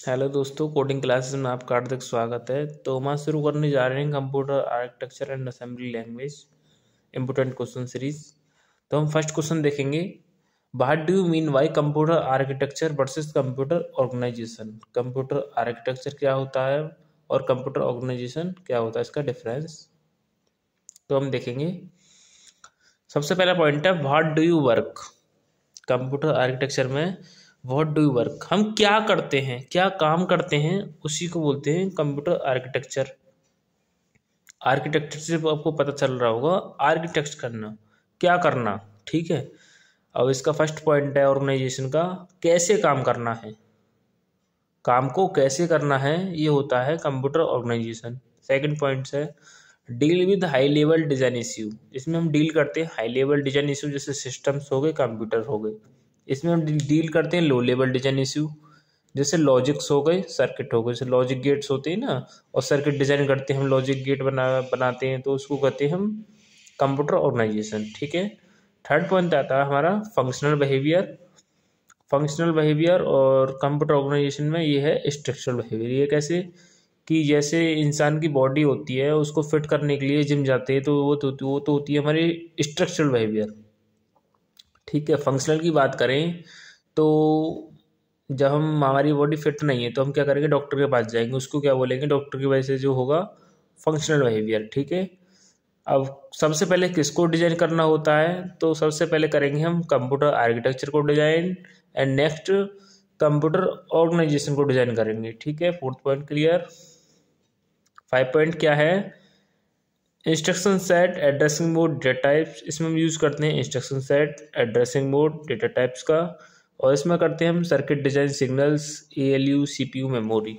Hello दोस्तों, coding classes में आपका हार्दिक स्वागत है। तो हम आज शुरू करने जा रहे हैं computer architecture and assembly language important question series. तो हम फर्स्ट क्वेश्चन देखेंगे, what do you mean by computer architecture versus computer organisation. Computer architecture क्या होता है और कंप्यूटर ऑर्गेनाइजेशन क्या होता है, इसका डिफरेंस तो हम देखेंगे। सबसे पहला पॉइंट है what do you work. Computer architecture में व्हाट डू यू वर्क, हम क्या करते हैं, क्या काम करते हैं, उसी को बोलते हैं कंप्यूटर आर्किटेक्चर। आर्किटेक्चर से आपको पता चल रहा होगा आर्किटेक्ट करना, क्या करना, ठीक है। अब इसका फर्स्ट पॉइंट है ऑर्गेनाइजेशन का, कैसे काम करना है, काम को कैसे करना है, ये होता है कंप्यूटर ऑर्गेनाइजेशन। सेकंड पॉइंट है deal with high level design issue. इसमें हम डील करते हैं हाई लेवल डिजाइन इश्यू, जैसे सिस्टम्स हो गए, कंप्यूटर हो गए। इसमें हम डील करते हैं लो लेवल डिजाइन इश्यू, जैसे लॉजिक्स हो गए, सर्किट हो गए। जैसे लॉजिक गेट्स होते हैं ना, और सर्किट डिजाइन करते हैं हम, लॉजिक गेट बनाते हैं, तो उसको कहते हैं हम कंप्यूटर ऑर्गेनाइजेशन, ठीक है। थर्ड पॉइंट आता है हमारा फंक्शनल बिहेवियर। फंक्शनल बिहेवियर और कंप्यूटर ऑर्गेनाइजेशन में ये है स्ट्रक्चरल बिहेवियर। ये कैसे कि जैसे इंसान की बॉडी होती है, उसको फिट करने के लिए जिम जाते हैं, तो वो तो होती है हमारी स्ट्रक्चरल बिहेवियर, ठीक है। फंक्शनल की बात करें तो जब हम हमारी बॉडी फिट नहीं है तो हम क्या करेंगे, डॉक्टर के पास जाएंगे, उसको क्या बोलेंगे, डॉक्टर की वजह से जो होगा फंक्शनल बिहेवियर, ठीक है। अब सबसे पहले किसको डिजाइन करना होता है, तो सबसे पहले करेंगे हम कंप्यूटर आर्किटेक्चर को design, and next computer organisation को डिजाइन करेंगे, ठीक है। Fourth point clear. 5 पॉइंट क्या है, instruction set, addressing mode, data types. इसमें हम यूज़ करते हैं instruction set, addressing mode, data types का, और इसमें करते हैं हम circuit design, signals, ALU, CPU, memory.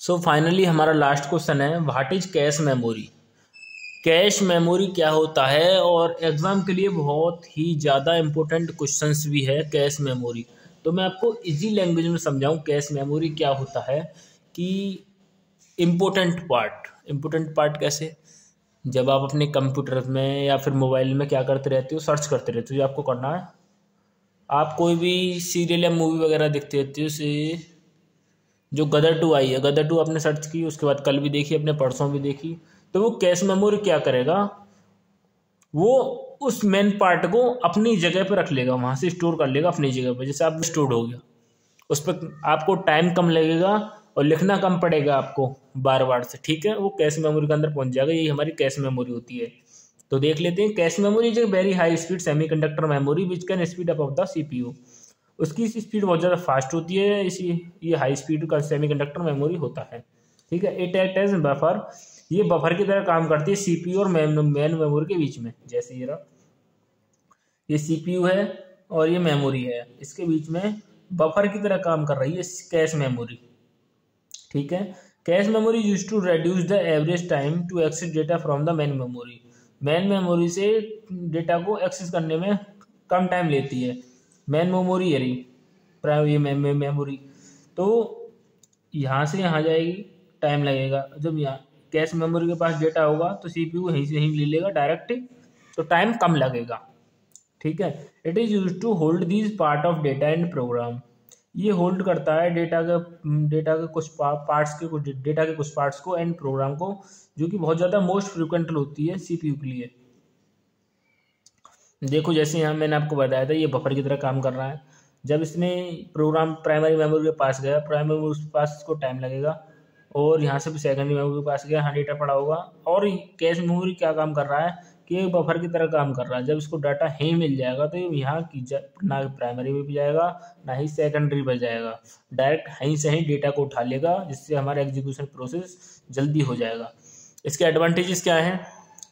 So finally हमारा लास्ट क्वेश्चन है what is cache memory. Cache memory क्या होता है, और एग्जाम के लिए बहुत ही ज़्यादा इंपॉर्टेंट क्वेश्चंस भी है कैश मेमोरी। तो मैं आपको इजी लैंग्वेज में समझाऊं कैश मेमोरी क्या होता है। कि इम्पोर्टेंट पार्ट कैसे, जब आप अपने कंप्यूटर में या फिर मोबाइल में क्या करते रहते हो, सर्च करते रहते हो, जो आपको करना है, आप कोई भी सीरियल या मूवी वगैरह देखते रहते हो, से जो गदर 2 आई है, गदर 2 आपने सर्च की, उसके बाद कल भी देखी, अपने परसों भी देखी, तो वो कैश मेमोरी क्या करेगा, वो उस मेन पार्ट को अपनी जगह पे रख लेगा, वहाँ से स्टोर कर लेगा अपनी जगह पे। जैसे आप स्टोर हो गया, उस पर आपको टाइम कम लगेगा और लिखना कम पड़ेगा आपको बार बार से, ठीक है। वो कैश मेमोरी के अंदर पहुंच जाएगा, यही हमारी कैश मेमोरी होती है। तो देख लेते हैं, cache memory is very high speed semiconductor memory which can speed up of the CPU. उसकी स्पीड बहुत ज़्यादा फास्ट होती है, इसी ये हाई स्पीड का सेमीकंडक्टर मेमोरी होता है, ठीक है। इट एक्ट एज बफर, ये बफर की तरह काम करती है सीपीयू और मेन मेमोरी के बीच में। जैसे ये सीपीयू है और ये मेमोरी है, इसके बीच में बफर की तरह काम कर रही है कैश मेमोरी, ठीक है। Cache memory use to reduce the average time to access data from the main memory. Main memory से डेटा को एक्सेस करने में कम टाइम लेती है मेन मेमोरी, ये मेमोरी। तो यहाँ से यहाँ जाएगी, टाइम लगेगा। जब यहाँ कैश मेमोरी के पास डेटा होगा तो सीपीयू यहीं से यहीं ले लेगा डायरेक्ट, तो टाइम कम लगेगा, ठीक है। It is use to hold these part of data and program. ये होल्ड करता है डेटा के कुछ पार्ट्स के, कुछ डेटा के कुछ पार्ट्स को एंड प्रोग्राम को, जो कि बहुत ज़्यादा मोस्ट फ्रिक्वेंट होती है सीपीयू के लिए। देखो जैसे यहाँ मैंने आपको बताया था, ये बफर की तरह काम कर रहा है। जब इसने प्रोग्राम प्राइमरी मेमोरी के पास गया, प्राइमरी मेमोरी के पास इसको टाइम लगेगा, और यहाँ से भी सेकेंडरी मेमोरी के पास गया, यहाँ डेटा पड़ा होगा। और कैश मेमोरी क्या काम कर रहा है कि ये बफर की तरह काम कर रहा है। जब इसको डाटा यहीं मिल जाएगा तो ये यहाँ की ना प्राइमरी में भी जाएगा ना ही सेकेंडरी पर जाएगा, डायरेक्ट यहीं से ही डेटा को उठा लेगा, जिससे हमारा एग्जीक्यूशन प्रोसेस जल्दी हो जाएगा। इसके एडवांटेजेस क्या हैं,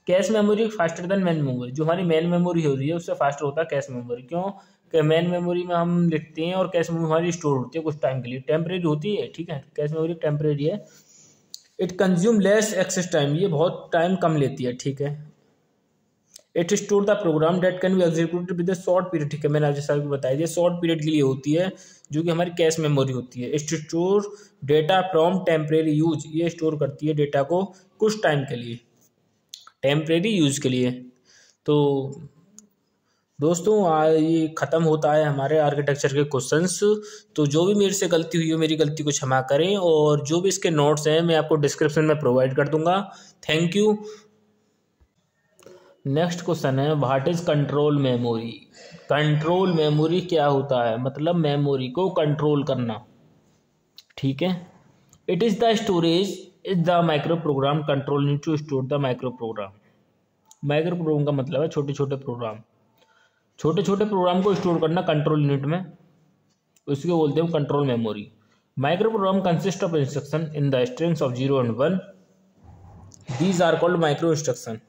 cache memory faster than main memory. जो हमारी मेन मेमोरी हो रही है उससे फास्टर होता है कैश मेमोरी। क्यों कि मेन मेमोरी में हम लिखते हैं और कैश मेमोरी हमारी स्टोर होती है कुछ टाइम के लिए, टेम्परेरी होती है, ठीक है। कैश मेमोरी टेम्परेरी है। It consume less access time, ये बहुत टाइम कम लेती है, ठीक है। It store the program data can be executed with a short period, ठीक है। मैंने जैसा भी बताया, ये शॉर्ट पीरियड के लिए होती है, जो कि हमारी कैश मेमोरी होती है। It store data from temporary use, ये स्टोर करती है डेटा को कुछ टाइम के लिए, टेम्परेरी यूज के लिए। तो दोस्तों ये ख़त्म होता है हमारे आर्किटेक्चर के क्वेश्चंस। तो जो भी मेरे से गलती हुई हो मेरी गलती को क्षमा करें, और जो भी इसके नोट्स हैं मैं आपको डिस्क्रिप्शन में प्रोवाइड कर दूंगा। Thank you. नेक्स्ट क्वेश्चन है, what is control memory. Control memory क्या होता है, मतलब मेमोरी को कंट्रोल करना। ठीक है, it is the storage is the micro program control need to store the micro program. Micro program का मतलब है छोटे छोटे प्रोग्राम, छोटे छोटे प्रोग्राम को स्टोर करना कंट्रोल यूनिट में, उसको बोलते हैं control memory. Micro program consist of instruction in the strings of 0 and 1। These are called micro instruction.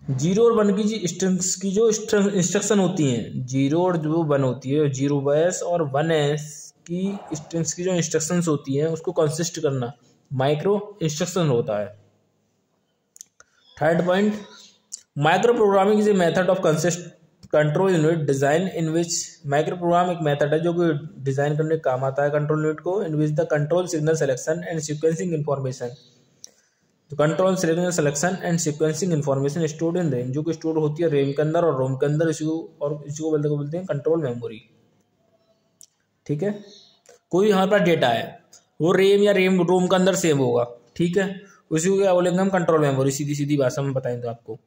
0 और 1 की स्ट्रिंग्स की जो इंस्ट्रक्शन होती हैं, 0 और जो 1 होती है, 0s और 1s की स्ट्रिंग्स की जो इंस्ट्रक्शंस होती हैं उसको कंसिस्ट करना माइक्रो इंस्ट्रक्शन होता है। Third point, micro programming is a method of control unit design in which. Micro program एक मेथड है जो कि डिजाइन करने का काम आता है कंट्रोल यूनिट को, in which the control signal selection and sequencing information. तो control signal selection and sequencing information stored in RAM, जो कि स्टोर होती है रैम के अंदर और रोम के अंदर, इसको बोलते हैं कंट्रोल मेमोरी। ठीक है, कोई हमारे पास डेटा है वो रैम या रोम के अंदर सेव होगा। ठीक है, उसी को क्या बोलेंगे हम, कंट्रोल मेमोरी। सीधी सीधी भाषा में बताएंगे आपको।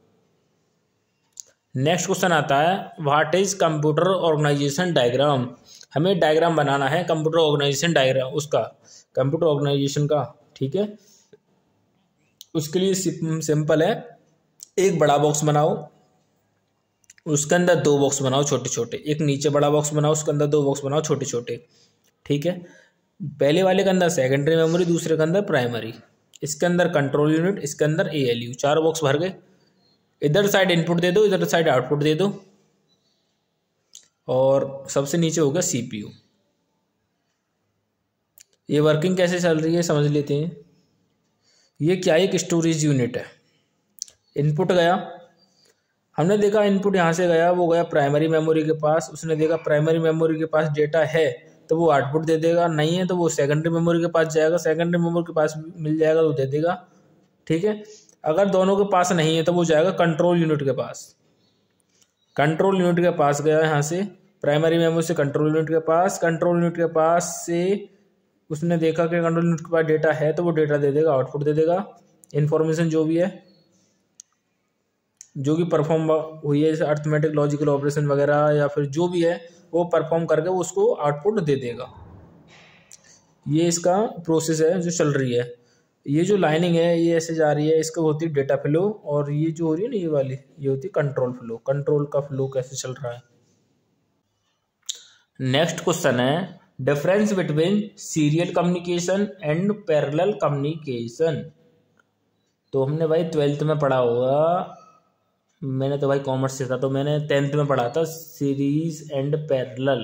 नेक्स्ट क्वेश्चन आता है, what is computer organization diagram. हमें डायग्राम बनाना है कंप्यूटर ऑर्गेनाइजेशन डायग्राम, उसका कंप्यूटर ऑर्गेनाइजेशन का। ठीक है, उसके लिए सिंपल है, एक बड़ा बॉक्स बनाओ, उसके अंदर 2 बॉक्स बनाओ छोटे छोटे, एक नीचे बड़ा बॉक्स बनाओ, उसके अंदर 2 बॉक्स बनाओ छोटे छोटे। ठीक है, पहले वाले के अंदर सेकेंडरी मेमोरी, दूसरे के अंदर प्राइमरी, इसके अंदर कंट्रोल यूनिट, इसके अंदर ALU। 4 बॉक्स भर गए। इधर साइड इनपुट दे दो, इधर साइड आउटपुट दे दो, और सबसे नीचे होगा CPU। ये वर्किंग कैसे चल रही है समझ लेते हैं। ये क्या, एक स्टोरेज यूनिट है। इनपुट गया, हमने देखा इनपुट यहाँ से गया, वो गया प्राइमरी मेमोरी के पास, उसने देखा प्राइमरी मेमोरी के पास डेटा है तो वो आउटपुट दे देगा, नहीं है तो वो सेकेंडरी मेमोरी के पास जाएगा, सेकेंडरी मेमोरी के पास मिल जाएगा तो दे देगा। ठीक है, अगर दोनों के पास नहीं है तो वो जाएगा कंट्रोल यूनिट के पास। कंट्रोल यूनिट के पास गया, यहाँ से प्राइमरी मेमोरी से कंट्रोल यूनिट के पास, कंट्रोल यूनिट के पास से उसने देखा कि कंट्रोल यूनिट के पास डेटा है तो वो डेटा दे देगा, आउटपुट दे देगा। इन्फॉर्मेशन जो भी है, जो भी परफॉर्म हुई है, जैसे अर्थमेटिक लॉजिकल ऑपरेशन वगैरह या फिर जो भी है वो परफॉर्म करके वो उसको आउटपुट दे देगा। ये इसका प्रोसेस है जो चल रही है। ये जो लाइनिंग है ये ऐसे जा रही है, इसको होती है डेटा फ्लो, और ये जो हो रही है ना ये वाली, ये होती है कंट्रोल फ्लो। कंट्रोल का फ्लो कैसे चल रहा है। नेक्स्ट क्वेश्चन है, difference between serial communication and parallel communication. तो हमने भाई 12th में पढ़ा होगा, मैंने तो भाई कॉमर्स से था तो मैंने 10th में पढ़ा था सीरीज एंड पैरेलल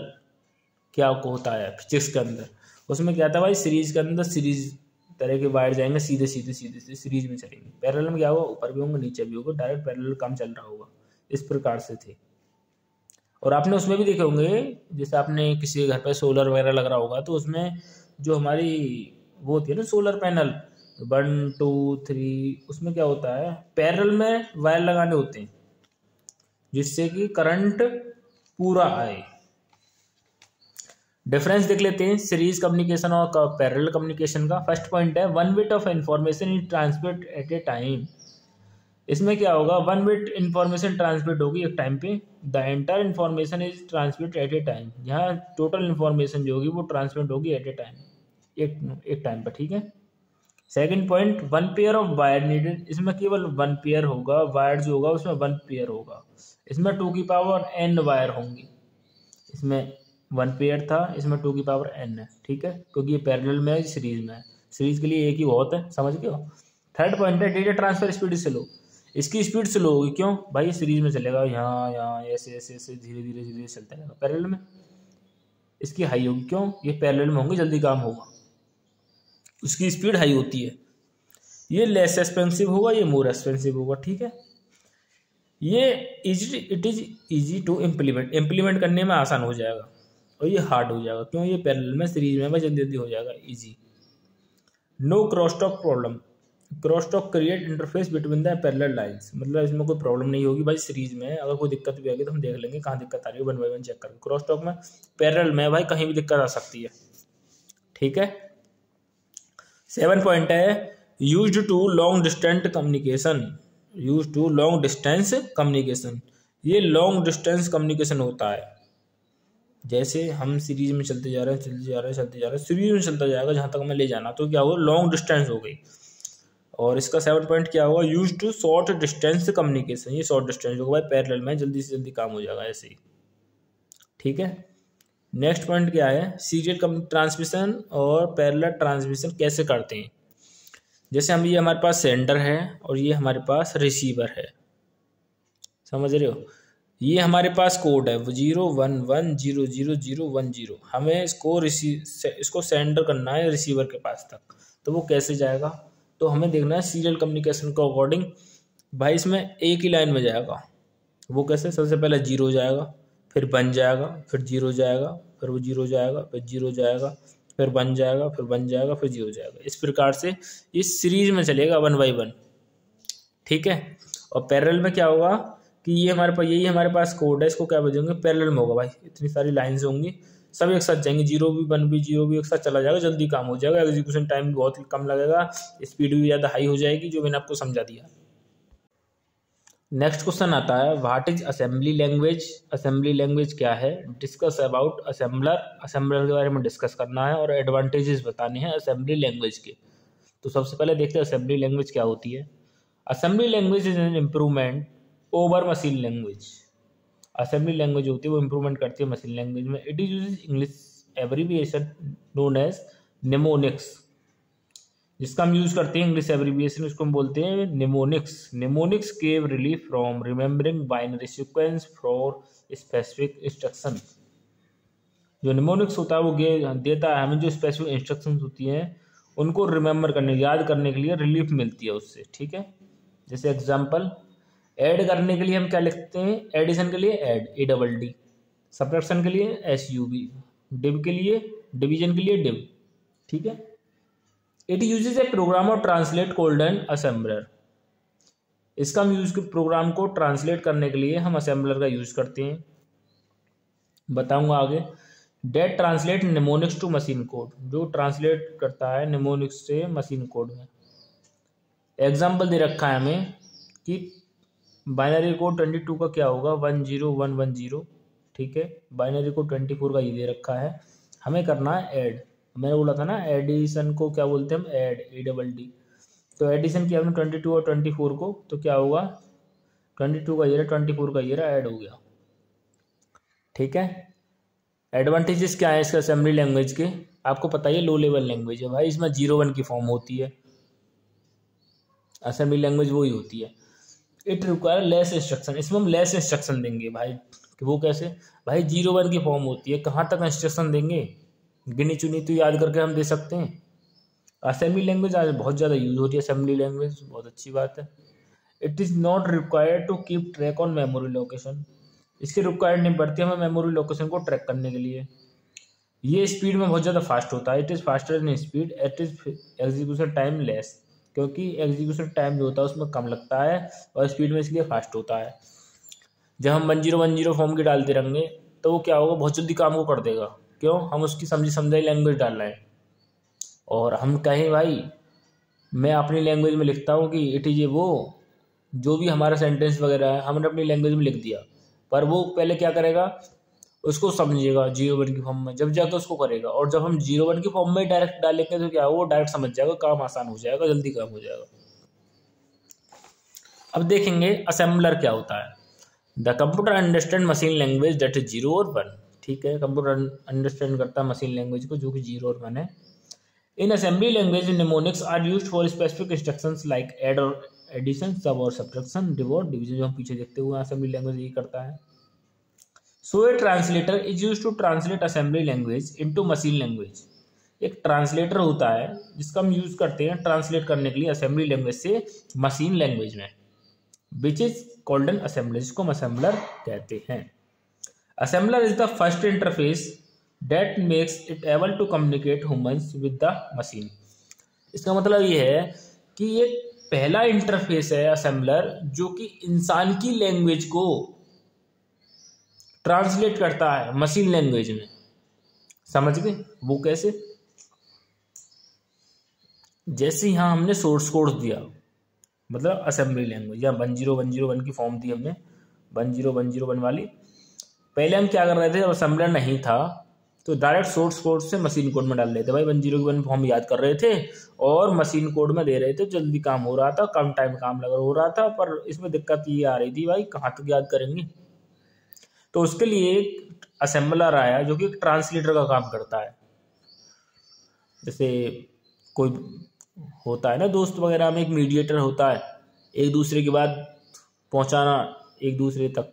क्या होता है फिजिक्स के अंदर। उसमें क्या था भाई, सीरीज के अंदर सीरीज तरह के वायर जाएंगे सीधे सीधे सीधे सीधे सीरीज में चलेंगे। पैरेलल में क्या होगा, ऊपर भी होंगे नीचे भी होगा, डायरेक्ट पैरेलल काम चल रहा होगा। इस प्रकार से थे। और आपने उसमें भी देखे होंगे, जैसे आपने किसी के घर पे सोलर वगैरह लग रहा होगा तो उसमें जो हमारी वो होती है ना सोलर पैनल 1 2 3, उसमें क्या होता है पैरेलल में वायर लगाने होते हैं जिससे कि करंट पूरा आए। डिफरेंस देख लेते हैं सीरीज कम्युनिकेशन और पैरेलल कम्युनिकेशन का। फर्स्ट पॉइंट है 1 bit of information is transmit at a time. इसमें क्या होगा, 1 बिट इंफॉर्मेशन ट्रांसमिट होगी एक टाइम पे। The entire information is transmit at a time. यहाँ टोटल इंफॉर्मेशन जो होगी वो ट्रांसमिट होगी एट ए टाइम, एक टाइम पर। ठीक है। Second point, 1 pair of wire needed. इसमें केवल 1 पेयर होगा, वायर जो होगा उसमें 1 पेयर होगा। इसमें 2 की पावर n वायर होंगी। इसमें 1 पेयर था, इसमें 2 की पावर n है। ठीक है, क्योंकि ये पैरेलल में है, सीरीज में है। सीरीज के लिए एक ही बहुत है, समझ गए हो। थर्ड पॉइंट है डेटा ट्रांसफर स्पीड स्लो। इसकी स्पीड स्लो होगी, क्यों भाई, सीरीज में चलेगा, यहाँ ऐसे ऐसे ऐसे धीरे धीरे धीरे चलता रहेगा। पैरेलल में इसकी हाई होगी, क्यों, ये पैरेलल में होंगे, जल्दी काम होगा, उसकी स्पीड हाई होती है। ये लेस एक्सपेंसिव होगा, ये मोर एक्सपेंसिव होगा। ठीक है, ये it is easy to implement करने में आसान हो जाएगा, और ये हार्ड हो जाएगा, क्यों, ये पैरेलल में, सीरीज में जल्दी जल्दी हो जाएगा, easy. No crosstalk problem. Cross talk create interface between the parallel lines, मतलब इसमें कोई प्रॉब्लम नहीं होगी भाई। सीरीज में अगर कोई दिक्कत भी आएगी तो हम देख लेंगे कहाँ दिक्कत आ रही है, 1 बाय 1 चेक करके। क्रॉस टॉक में पैरेलल में भाई कहीं भी दिक्कत आ सकती है, ठीक है। 7 पॉइंट है used to long distance communication, used to long distance communication. ये लॉन्ग डिस्टेंस कम्युनिकेशन होता है, जैसे हम सीरीज में चलते जा रहे हैं सीरीज में चलता जाएगा जहाँ तक हमें ले जाना, तो क्या होगा, लॉन्ग डिस्टेंस हो गई। और इसका 7 पॉइंट क्या होगा, use to short distance communication. ये शॉर्ट डिस्टेंस होगा भाई, पैरेलल में जल्दी से जल्दी काम हो जाएगा ऐसे ही, ठीक है। नेक्स्ट पॉइंट क्या है, सीरियल ट्रांसमिशन और पैरेलल ट्रांसमिशन कैसे करते हैं। जैसे हम, ये हमारे पास सेंडर है और ये हमारे पास रिसीवर है, समझ रहे हो। ये हमारे पास कोड है 011000010। हमें इसको सेंडर करना है रिसीवर के पास तक, तो वो कैसे जाएगा, तो हमें देखना है सीरियल कम्युनिकेशन के अकॉर्डिंग। भाई इसमें एक ही लाइन में जाएगा, वो कैसे, सबसे पहले 0 जाएगा, फिर 1 जाएगा, फिर 0 जाएगा, फिर वो 0 जाएगा, फिर 0 जाएगा, फिर 1 जाएगा, फिर 1 जाएगा, फिर 0 जाएगा। इस प्रकार से इस सीरीज में चलेगा 1 बाय 1, ठीक है। और पैरेलल में क्या होगा कि ये हमारे पास, यही हमारे पास कोड है, इसको क्या बोलेंगे, पैरेलल में होगा भाई। इतनी सारी लाइन्स होंगी, सब एक साथ जाएंगे, 0 भी 1 भी 0 भी एक साथ चला जाएगा, जल्दी काम हो जाएगा, एग्जीक्यूशन टाइम भी बहुत कम लगेगा, स्पीड भी ज़्यादा हाई हो जाएगी, जो मैंने आपको समझा दिया। नेक्स्ट क्वेश्चन आता है, what is assembly language. Assembly language क्या है, डिस्कस अबाउट असेंबलर। असेंबलर के बारे में डिस्कस करना है और एडवांटेजेस बताने हैं असेंबली लैंग्वेज के। तो सबसे पहले देखते हैं असेंबली लैंग्वेज क्या होती है। Assembly language is an improvement over machine language. Assembly language होती है वो इम्प्रूवमेंट करती है मशीन लैंग्वेज में। It is use English abbreviation known as mnemonics, जिसका हम यूज करते हैं इंग्लिश एब्रीविएशन, उसको हम बोलते हैं mnemonics. Mnemonics gave relief from remembering binary sequence for specific instruction. जो निमोनिक्स होता है वो देता है हमें जो स्पेसिफिक इंस्ट्रक्शंस होती हैं उनको रिमेम्बर करने, याद करने के लिए रिलीफ मिलती है उससे, ठीक है। जैसे एग्जांपल, ऐड करने के लिए हम क्या लिखते हैं, एडिशन के लिए ऐड ADD, सब्ट्रैक्शन के लिए SUB, डिव के लिए, डिवीजन के लिए डिव, ठीक है। इट यूजेज ए प्रोग्राम और ट्रांसलेट कोल्ड एन असेंबलर। इसका हम यूज, प्रोग्राम को ट्रांसलेट करने के लिए हम असेंबलर का यूज करते हैं, बताऊंगा आगे। That translate mnemonics to machine code, जो ट्रांसलेट करता है निमोनिक्स से मशीन कोड में। एग्जाम्पल दे रखा है हमें कि बाइनरी कोड 22 का क्या होगा, 10110, ठीक है। बाइनरी कोड 24 का ये दे रखा है, हमें करना है ऐड। मैंने बोला था ना एडिशन को क्या बोलते हैं हम, ऐड ADD। तो एडिशन किया हमने 22 और 24 को, तो क्या होगा, 22 का ये रहा, 24 का ये रहा, ऐड हो गया, ठीक है। एडवांटेजेस क्या है इसका असेंबली लैंग्वेज के, आपको पता ही है लो लेवल लैंग्वेज है भाई, इसमें 0-1 की फॉर्म होती है, असेंबली लैंग्वेज वही होती है। इट रिक्वायर लेस इंस्ट्रक्शन, इसमें हम लेस इंस्ट्रक्शन देंगे भाई, कि वो कैसे भाई, 0-1 की फॉर्म होती है, कहाँ तक इंस्ट्रक्शन देंगे, गिनी चुनी तो याद करके हम दे सकते हैं। असेंबली लैंग्वेज आज बहुत ज़्यादा यूज हो रही है, असेंबली लैंग्वेज बहुत अच्छी बात है। It is not required to keep track on memory location, इसकी रिक्वायर्ड नहीं पड़ती हमें मेमोरी लोकेशन को ट्रैक करने के लिए। ये स्पीड में बहुत ज़्यादा फास्ट होता है, it is faster in speed, it is execution time less, क्योंकि एग्जीक्यूशन टाइम जो होता है उसमें कम लगता है और स्पीड में इसलिए फास्ट होता है। जब हम 1010 फॉर्म की डालते रहेंगे तो वो क्या होगा, बहुत जल्दी काम को कर देगा, क्यों, हम उसकी समझाई लैंग्वेज डाल रहे हैं। और हम कहें भाई मैं अपनी लैंग्वेज में लिखता हूँ कि इट इज़ वो, जो भी हमारा सेंटेंस वगैरह है हमने अपनी लैंग्वेज में लिख दिया, पर वो पहले क्या करेगा, उसको समझेगा 0-1 की फॉर्म में, जब जाकर उसको करेगा। और जब हम 0-1 की फॉर्म में डायरेक्ट डालेंगे तो क्या, वो डायरेक्ट समझ जाएगा, काम आसान हो जाएगा, जल्दी काम हो जाएगा। अब देखेंगे असेंबलर क्या होता है। The computer understand machine language that is 0 और 1, ठीक है। कंप्यूटर अंडरस्टैंड करता है मशीन लैंग्वेज को जो कि 0 और 1 है। In assembly language mnemonics are used for specific instructions like add और एडिशन, सब और सब्ट्रैक्शन, डिव और डिवीजन, जो हम पीछे देखते हुए असेंबली लैंग्वेज यही करता है। So a translator is used to translate assembly language into machine language. एक ट्रांसलेटर होता है जिसका हम यूज करते हैं ट्रांसलेट करने के लिए असेंबली लैंग्वेज से मशीन लैंग्वेज में, which is called an assembler, जिसको हम असेंबलर कहते हैं। Assembler is the first interface that makes it able to communicate humans with the machine. इसका मतलब ये है कि ये पहला इंटरफेस है असेंबलर जो कि इंसान की लैंग्वेज को ट्रांसलेट करता है मशीन लैंग्वेज में। समझ गए? वो कैसे? जैसे यहाँ हमने सोर्स कोड दिया, मतलब असेंबली लैंग्वेज, या 10101 की फॉर्म दी हमने, 10101 वाली। पहले हम क्या कर रहे थे, जब असेंबलर नहीं था तो डायरेक्ट सोर्स कोड से मशीन कोड में डाल रहे थे। भाई 101 फॉर्म याद कर रहे थे और मशीन कोड में दे रहे थे, जल्दी काम हो रहा था, कम टाइम काम लगा हो रहा था। पर इसमें दिक्कत ये आ रही थी, भाई कहाँ तक याद करेंगे। तो उसके लिए एक असेंबलर आया जो कि ट्रांसलेटर का काम करता है। जैसे कोई होता है ना दोस्त वगैरह में, एक मीडिएटर होता है, एक दूसरे की बात पहुंचाना एक दूसरे तक।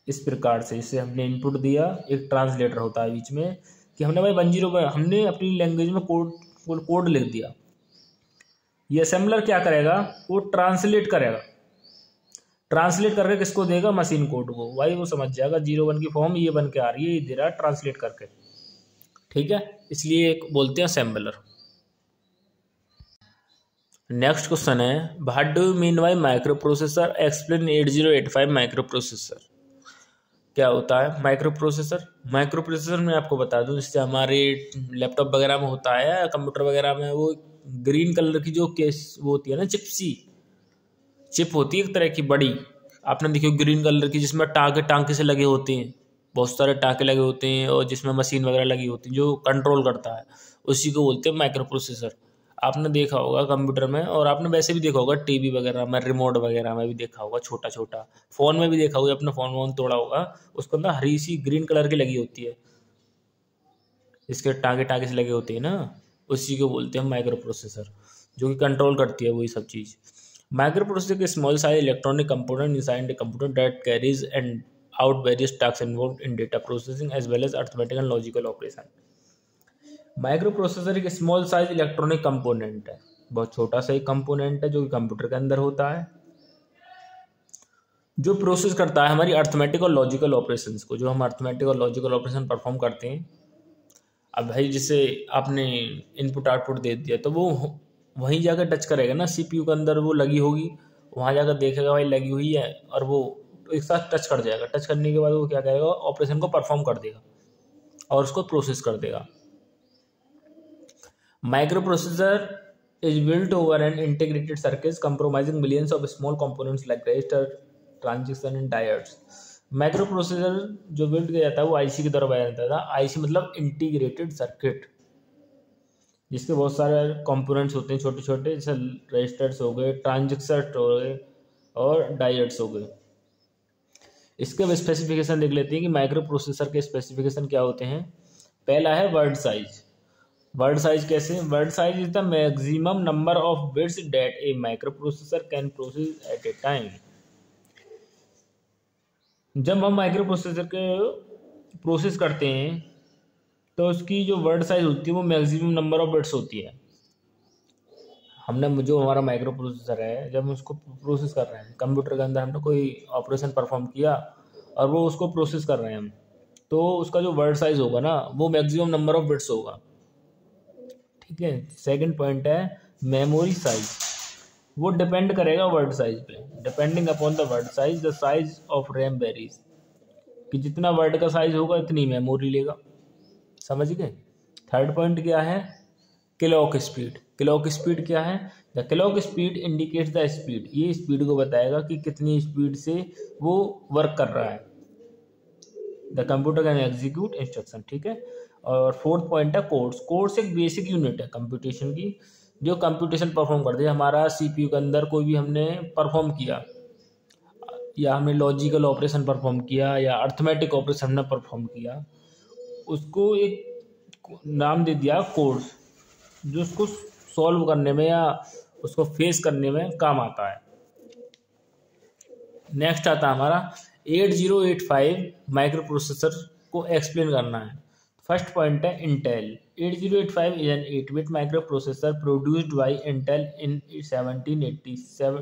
इस प्रकार से इसे हमने इनपुट दिया, एक ट्रांसलेटर होता है बीच में, कि हमने भाई 101 हमने अपनी लैंग्वेज में कोड लिख दिया। ये असेंबलर क्या करेगा, वो ट्रांसलेट करेगा। ट्रांसलेट करके किसको देगा, मशीन कोड को। भाई वो समझ जाएगा 01 की फॉर्म ये बन के आ रही है, ये दे रहा है ट्रांसलेट करके। ठीक है, इसलिए एक बोलते हैं असेंबलर। नेक्स्ट क्वेश्चन है, what do you mean bye micro processor, explain 8085 micro processor. क्या होता है माइक्रो प्रोसेसर? माइक्रो प्रोसेसर मैं आपको बता दूं, जिससे हमारे लैपटॉप वगैरह में होता है, कंप्यूटर वगैरह में, वो ग्रीन कलर की जो केस वो होती है ना, चिप होती है एक तरह की बड़ी, आपने देखी ग्रीन कलर की, जिसमें टाँके से लगे होते हैं, बहुत सारे टाँके लगे होते हैं, और जिसमें मशीन वगैरह लगी होती है जो कंट्रोल करता है, उसी को बोलते हैं माइक्रो प्रोसेसर। आपने देखा होगा कंप्यूटर में, और आपने वैसे भी देखा होगा टीवी वगैरह में, रिमोट वगैरह में भी देखा होगा, छोटा छोटा फ़ोन में भी देखा होगा, अपना फ़ोन वोन तोड़ा होगा, उसके अंदर हरी सी ग्रीन कलर की लगी होती है, इसके टाँके से लगे होते हैं ना, उसी को बोलते हैं माइक्रो प्रोसेसर, जो कि कंट्रोल करती है वही सब चीज़। माइक्रो प्रोसेसर के small size electronic component inside the computer that carries and out various tasks involved in data processing as well as arithmetic and logical operation। Micro processor एक small size electronic component है, बहुत छोटा सा एक component है जो कि computer के अंदर होता है, जो प्रोसेस करता है हमारी अर्थमेटिक और लॉजिकल ऑपरेशंस को, जो हम अर्थमेटिक और लॉजिकल ऑपरेशन परफॉर्म करते हैं। अब भाई जिसे आपने इनपुट आउटपुट दे दिया, तो वो वहीं जाकर टच करेगा ना, सीपीयू के अंदर वो लगी होगी, वहाँ जाकर देखेगा भाई लगी हुई है, और वो एक साथ टच कर जाएगा। टच करने के बाद वो क्या करेगा, ऑपरेशन को परफॉर्म कर देगा और उसको प्रोसेस कर देगा। Micro processor is built over an integrated circuit compromising millions of small components like register, transistor and diodes. Micro processor जो बिल्ड किया जाता है वो आईसी की तरह बनाया जाता था। आईसी मतलब इंटीग्रेटेड सर्किट, जिसके बहुत सारे कंपोनेंट्स होते हैं छोटे छोटे, जैसे रजिस्टर्स हो गए, ट्रांजिस्टर हो गए और डायोड्स हो गए। इसके स्पेसिफिकेशन देख लेते हैं कि माइक्रो प्रोसेसर के स्पेसिफिकेशन क्या होते हैं। पहला है वर्ड साइज। वर्ड साइज कैसे? Word size is the maximum number of bits that A micro processor can process at a time. जब हम माइक्रो प्रोसेसर के प्रोसेस करते हैं तो उसकी जो वर्ड साइज होती है वो मैक्सिमम नंबर ऑफ बिट्स होती है। हमने जो हमारा माइक्रो प्रोसेसर है, जब हम उसको प्रोसेस कर रहे हैं कंप्यूटर के अंदर, हमने कोई ऑपरेशन परफॉर्म किया और वो उसको प्रोसेस कर रहे हैं हम, तो उसका जो वर्ड साइज होगा ना वो मैक्सिमम नंबर ऑफ बिट्स होगा। ठीक है। सेकंड पॉइंट है मेमोरी साइज। वो डिपेंड करेगा वर्ड साइज पे। Depending upon the word size the size of RAM varies, कि जितना वर्ड का साइज होगा इतनी मेमोरी लेगा। समझ गए। थर्ड पॉइंट क्या है? Clock speed. क्लॉक स्पीड क्या है? The clock speed indicates the speed. ये स्पीड को बताएगा कि कितनी स्पीड से वो वर्क कर रहा है। The computer can execute instruction. ठीक है। और फोर्थ पॉइंट है कोड्स। कोड्स एक बेसिक यूनिट है कंप्यूटेशन की, जो कंप्यूटेशन परफॉर्म करती है। हमारा सीपीयू के अंदर कोई भी हमने परफॉर्म किया, या हमने लॉजिकल ऑपरेशन परफॉर्म किया, या अर्थमेटिक ऑपरेशन हमने परफॉर्म किया, उसको एक नाम दे दिया कोड्स, जो उसको सॉल्व करने में या उसको फेस करने में काम आता है। नेक्स्ट आता है हमारा 8085 माइक्रो प्रोसेसर को एक्सप्लेन करना है। फर्स्ट पॉइंट है Intel. 8085 is an 8-bit micro processor produced by Intel in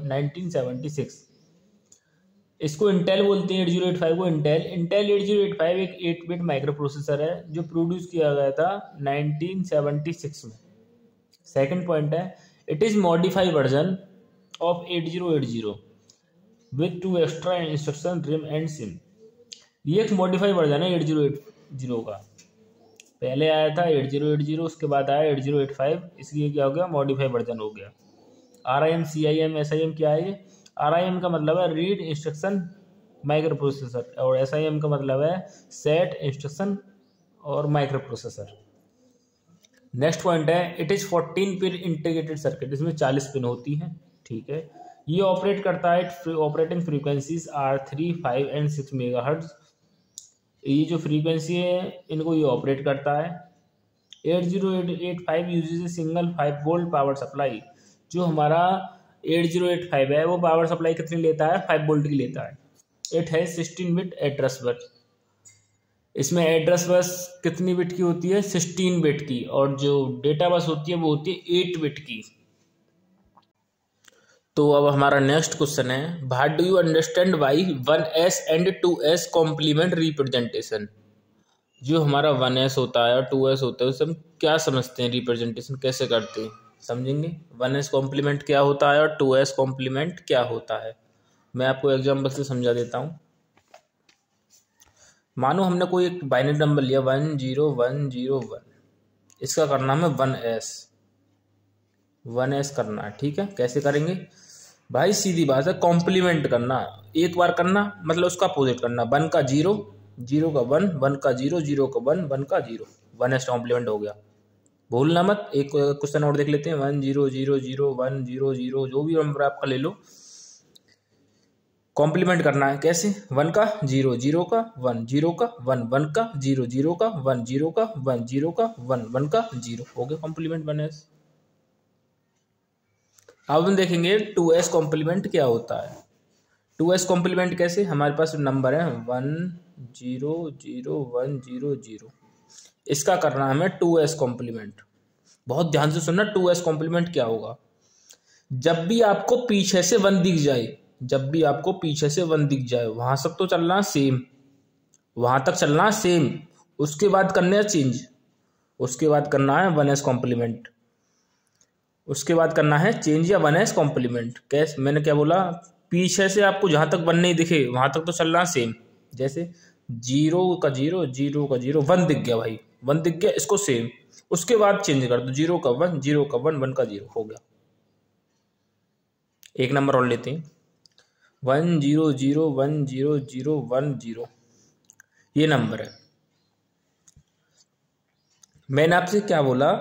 1976। इसको इंटेल बोलते हैं। 8085 को इंटेल 8085 एक 8-bit माइक्रो प्रोसेसर है जो प्रोड्यूस किया गया था 1976 में। सेकंड पॉइंट है it is modified version of 8080 with 2 extra instruction RIM and SIM. ये एक मॉडिफाइड वर्जन है 8080 का। पहले आया था 8080, उसके बाद आया 8085, इसलिए क्या हो गया, मॉडिफाइड वर्जन हो गया। RIM CIM SIM क्या है ये? RIM का मतलब है रीड इंस्ट्रक्शन माइक्रो प्रोसेसर, और SIM का मतलब है सेट इंस्ट्रक्शन और माइक्रो प्रोसेसर। नेक्स्ट पॉइंट है it is 14 pin integrated circuit, इसमें 40 पिन होती हैं, ठीक है। ये ऑपरेट करता है operating frequencies R3, 5 and 6 megahertz. ये जो फ्रीक्वेंसी है इनको ये ऑपरेट करता है। 8085 usage a single 5 volt power supply. जो हमारा 8085 है वो पावर सप्लाई कितनी लेता है, 5 वोल्ट की लेता है। इट है 16 बिट एड्रेस बस। इसमें एड्रेस बस कितनी बिट की होती है, 16 बिट की, और जो डेटा बस होती है वो होती है 8 बिट की। तो अब हमारा नेक्स्ट क्वेश्चन है, what do you understand by 1S and 2S complement representation. जो हमारा 1S होता है और 2S होता है उससे हम क्या समझते हैं, रिप्रेजेंटेशन कैसे करते हैं, समझेंगे। 1S कॉम्प्लीमेंट क्या होता है और 2S कॉम्प्लीमेंट क्या होता है, मैं आपको एग्जाम्पल से समझा देता हूँ। मानो हमने कोई एक बाइनरी नंबर लिया 10101, इसका करना है 1S करना है, ठीक है। कैसे करेंगे भाई, सीधी बात है, कॉम्प्लीमेंट करना, एक बार करना मतलब उसका अपोजिट करना। 1 का 0, 0 का 1, 1 का 0, 0 का 1, 1 का 0, 1S कॉम्प्लीमेंट हो गया। भूलना मत। एक क्वेश्चन और देख लेते हैं, 1 0 0 0 1 0 0, जो भी नंबर आपका ले लो, कॉम्प्लीमेंट करना है। कैसे, 1 का 0, 0 का 1, 0 का 1, 1 का 0, 0 का 1, 0 का 1, 0 का 1, 1 का 0, हो गया कॉम्प्लीमेंट 1S। अब हम देखेंगे 2S कॉम्प्लीमेंट क्या होता है। 2S कॉम्प्लीमेंट कैसे, हमारे पास नंबर है 1 0 0 1 0 0, इसका करना है हमें 2S कॉम्प्लीमेंट। बहुत ध्यान से सुनना, 2S कॉम्प्लीमेंट क्या होगा। जब भी आपको पीछे से 1 दिख जाए, जब भी आपको पीछे से 1 दिख जाए, वहां तक तो चलना सेम, वहां तक चलना सेम, उसके बाद करना है चेंज, उसके बाद करना है 1S कॉम्प्लीमेंट, उसके बाद करना है चेंज या 1S कॉम्प्लीमेंट। कैसे, मैंने क्या बोला, पीछे से आपको जहां तक 1 नहीं दिखे वहां तक तो चलना सेम। जैसे 0 का 0, 0 का 0, 1 दिख गया भाई, 1 दिख गया, इसको सेम, उसके बाद चेंज कर दो, 0 का 1, 0 का 1, 1 का 0, हो गया। एक नंबर और लेते हैं, 1 0 0 1 0 0 1 0, ये नंबर है। मैंने आपसे क्या बोला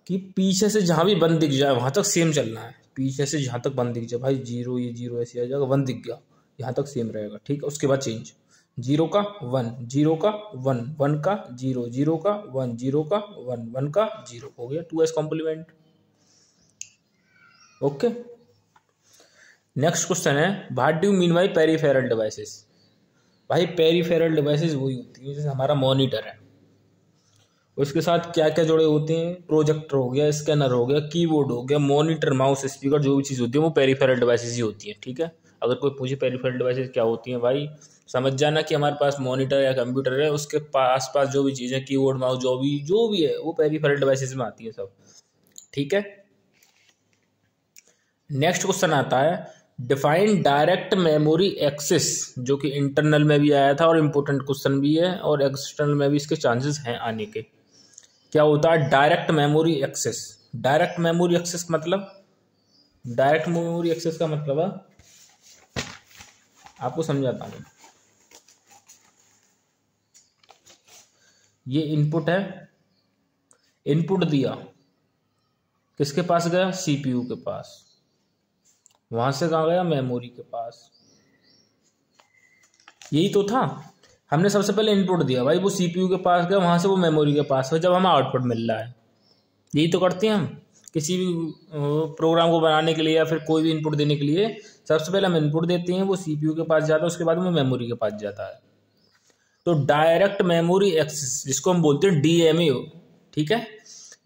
कि पीछे से जहां भी 1 दिख जाए वहां तक सेम चलना है। पीछे से जहां तक 1 दिख जाए भाई, 0 ये 0 ऐसे आ जाएगा, 1 दिख गया यहाँ तक सेम रहेगा, ठीक है। उसके बाद चेंज, 0 का 1, 0 का 1, 1 का 0, 0 का 1, 0 का 1, 1 का 0, हो गया 2S complement. Okay, next question है, what do you mean by peripheral devices. भाई पेरिफेरल डिवाइसेस वही होती है जैसे हमारा मॉनिटर है, उसके साथ क्या क्या जुड़े होते हैं, प्रोजेक्टर हो गया, स्कैनर हो गया, कीबोर्ड हो गया, मॉनिटर, माउस, स्पीकर, जो भी चीज़ होती है वो पेरिफेरल डिवाइसेस ही होती है, ठीक है। अगर कोई पूछे पेरिफेरल डिवाइसेस क्या होती हैं, भाई समझ जाना कि हमारे पास मॉनिटर या कंप्यूटर है, उसके आस पास जो भी चीज़ें, कीबोर्ड, माउस, जो भी है वो पेरिफेरल डिवाइसेस में आती है सब, ठीक है। नेक्स्ट क्वेश्चन आता है, डिफाइन डायरेक्ट मेमोरी एक्सेस, जो कि इंटरनल में भी आया था और इम्पोर्टेंट क्वेश्चन भी है, और एक्सटर्नल में भी इसके चांसेस हैं आने के। क्या होता है direct memory access. Direct memory access मतलब, डायरेक्ट मेमोरी एक्सेस का मतलब है, आपको समझाता हूं। ये इनपुट है, इनपुट दिया, किसके पास गया, सीपीयू के पास, वहां से कहाँ गया, मेमोरी के पास। यही तो था, हमने सबसे पहले इनपुट दिया भाई, वो सीपीयू के पास गया, वहां से वो मेमोरी के पास है, जब हमें आउटपुट मिल रहा है। यही तो करते हैं हम किसी भी प्रोग्राम को बनाने के लिए या फिर कोई भी इनपुट देने के लिए। सबसे पहले हम इनपुट देते हैं, वो सीपीयू के पास जाता है, उसके बाद वो मेमोरी के पास जाता है। तो डायरेक्ट मेमोरी एक्सेस, जिसको हम बोलते हैं डीएमए, ठीक है,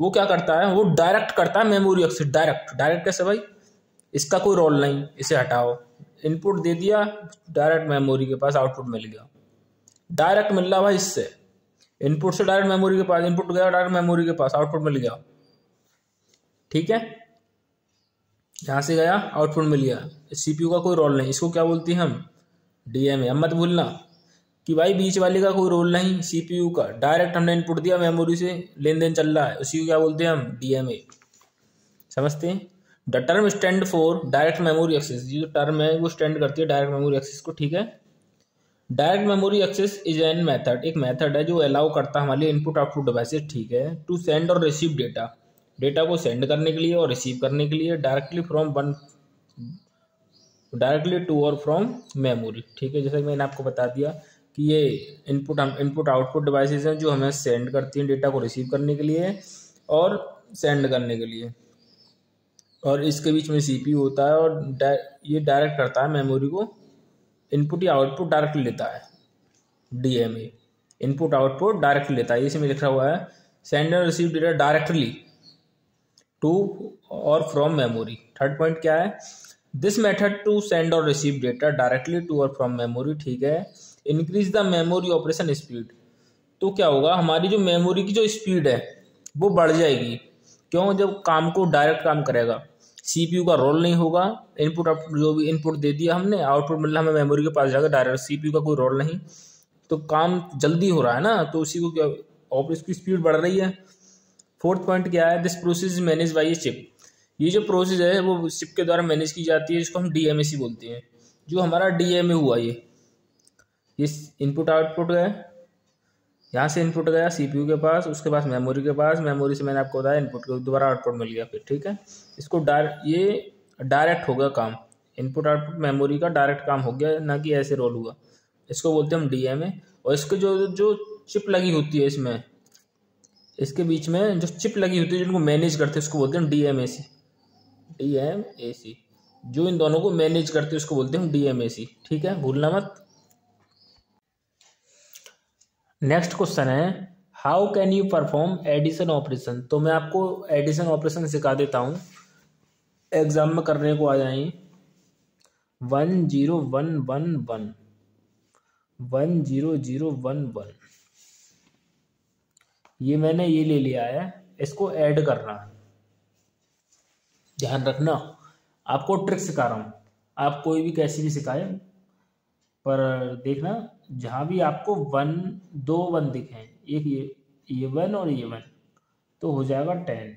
वो क्या करता है, वो डायरेक्ट करता है मेमोरी एक्सेस। डायरेक्ट, डायरेक्ट कैसे भाई, इसका कोई रोल नहीं, इसे हटाओ, इनपुट दे दिया, डायरेक्ट मेमोरी के पास आउटपुट मिल गया, डायरेक्ट मिल रहा भाई इससे, इनपुट से डायरेक्ट मेमोरी के पास, इनपुट गया डायरेक्ट मेमोरी के पास, आउटपुट मिल गया, ठीक है। यहाँ से गया, आउटपुट मिल गया, सीपीयू का कोई रोल नहीं। इसको क्या बोलते हैं हम? डीएमए। अब मत भूलना कि भाई बीच वाले का कोई रोल नहीं, सीपीयू का डायरेक्ट हमने इनपुट दिया, मेमोरी से लेन देन चल रहा है, उसी को क्या बोलते हैं हम? डीएमए। समझते हैं? The term stand for direct memory access. ये जो टर्म है वो स्टैंड करती है डायरेक्ट मेमोरी एक्सेस को। ठीक है, direct memory access is an method, एक मेथड है जो अलाउ करता है हमारे इनपुट आउटपुट डिवाइसेस, ठीक है, टू सेंड और रिसीव डेटा, डेटा को सेंड करने के लिए और रिसीव करने के लिए डायरेक्टली टू और फ्रॉम मेमोरी। ठीक है, जैसे कि मैंने आपको बता दिया कि ये इनपुट आउटपुट डिवाइसेस हैं जो हमें सेंड करती हैं डेटा को रिसीव करने के लिए और सेंड करने के लिए, और इसके बीच में सीपीयू होता है और ये डायरेक्ट करता है मेमोरी को, इनपुट या आउटपुट डायरेक्टली लेता है। डीएमए इनपुट आउटपुट डायरेक्टली लेता है, इसमें लिखा हुआ है send and receive data directly to और फ्रॉम मेमोरी। थर्ड पॉइंट क्या है? दिस मेथड टू सेंड और रिसीव डेटा डायरेक्टली टू और फ्रॉम मेमोरी, ठीक है, increase the memory operation speed. तो क्या होगा, हमारी जो मेमोरी की जो स्पीड है वो बढ़ जाएगी। क्यों? जब काम को डायरेक्ट काम करेगा, सीपीयू का रोल नहीं होगा, इनपुट जो भी इनपुट दे दिया हमने, आउटपुट मिलना हमें मेमोरी के पास जाएगा डायरेक्ट, सीपीयू का कोई रोल नहीं, तो काम जल्दी हो रहा है ना, तो उसी को क्या, और इसकी स्पीड बढ़ रही है। फोर्थ पॉइंट क्या है? This process manage by a chip. ये जो प्रोसेस है वो चिप के द्वारा मैनेज की जाती है, जिसको हम डीएमएसी बोलते हैं। जो हमारा डीएमए हुआ ये इनपुट आउटपुट है, यहाँ से इनपुट गया सीपीयू के पास, उसके पास मेमोरी के पास, मेमोरी से मैंने आपको बताया इनपुट को दोबारा आउटपुट मिल गया फिर। ठीक है, इसको ये डायरेक्ट हो गया काम, इनपुट आउटपुट मेमोरी का डायरेक्ट काम हो गया, ना कि ऐसे रोल हुआ। इसको बोलते हैं हम डीएमए। और इसके जो चिप लगी होती है इसमें, इसके बीच में जो चिप लगी होती है जिनको मैनेज करते हैं उसको बोलते हैं डीएमएसी। डीएमएसी जो इन दोनों को मैनेज करते हैं उसको बोलते हैं हम डीएमएसी। ठीक है, भूलना मत। नेक्स्ट क्वेश्चन है how can you perform addition operation. तो मैं आपको एडिशन ऑपरेशन सिखा देता हूँ, एग्जाम में करने को आ जाएंगे। 10111 10011 ये मैंने ये ले लिया है, इसको ऐड करना है। ध्यान रखना, आपको ट्रिक सिखा रहा हूँ, आप कोई भी कैसी भी सिखाए, पर देखना जहाँ भी आपको 2 1 दिखे, एक ये 1 और ये 1, तो हो जाएगा 10।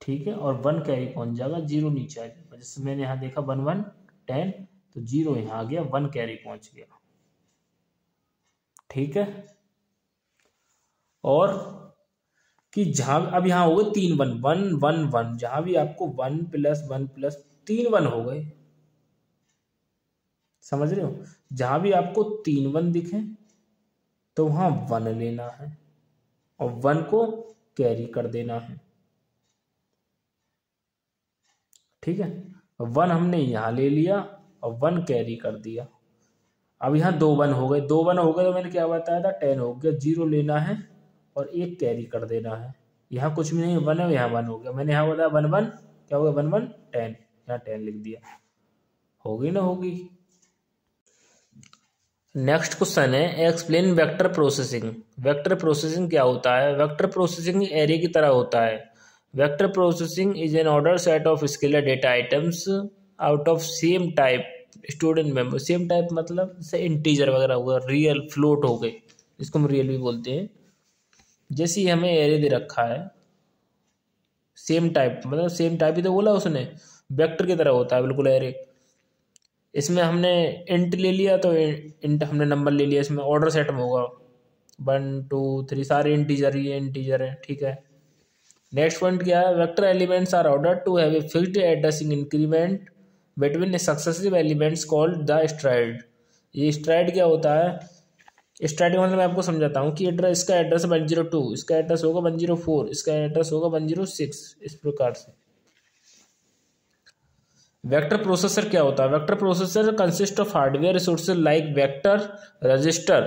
ठीक है, और 1 कैरी पहुंच जाएगा, 0 नीचे आ जाएगा। जैसे मैंने यहाँ देखा 1 1 10, तो 0 यहाँ आ गया, 1 कैरी पहुंच गया। ठीक है, और कि जहां अब यहाँ हो गए 3 1 1 1 1, जहां भी आपको 1 + 1 + 3 1 हो गए, समझ रहे हो, जहां भी आपको 3 1 दिखे तो वहां 1 लेना है और 1 को कैरी कर देना है। ठीक है, 1 हमने यहां ले लिया और 1 कैरी कर दिया। अब यहाँ 2 1 हो गए, 2 1 हो गए तो मैंने क्या बताया था, 10 हो गया, 0 लेना है और 1 कैरी कर देना है। यहाँ कुछ भी नहीं, 1 है, यहाँ 1 हो गया। मैंने यहाँ बताया 1 1 क्या हो गया, 1 1 10, यहाँ 10 लिख दिया, होगी ना होगी। नेक्स्ट क्वेश्चन है explain vector processing. Vector processing क्या होता है? वेक्टर प्रोसेसिंग एरे की तरह होता है। Vector processing is an order set of scalar data items out of same type stored in memory. Same type मतलब जैसे इंटीजर वगैरह हुआ, रियल फ्लोट हो गए, इसको हम रियल भी बोलते हैं। जैसे ही हमें एरे दे रखा है सेम टाइप, मतलब सेम टाइप ही तो बोला उसने, वेक्टर की तरह होता है बिल्कुल एरे। इसमें हमने इंट ले लिया तो इंट हमने नंबर ले लिया, इसमें ऑर्डर सेट में होगा 1 2 3, सारे इंटीजर ही इंटीजर है। ठीक है, नेक्स्ट पॉइंट क्या है? Vector elements are order to have a fixed addressing increment between successive elements called the stride. ये स्ट्राइड क्या होता है? स्ट्राइड मतलब मैं आपको समझाता हूँ कि एड्रेस, इसका एड्रेस 102, इसका एड्रेस होगा 104, इसका एड्रेस होगा 106, इस प्रकार से। वेक्टर प्रोसेसर क्या होता है? Vector processor consist of hardware resources like vector, register,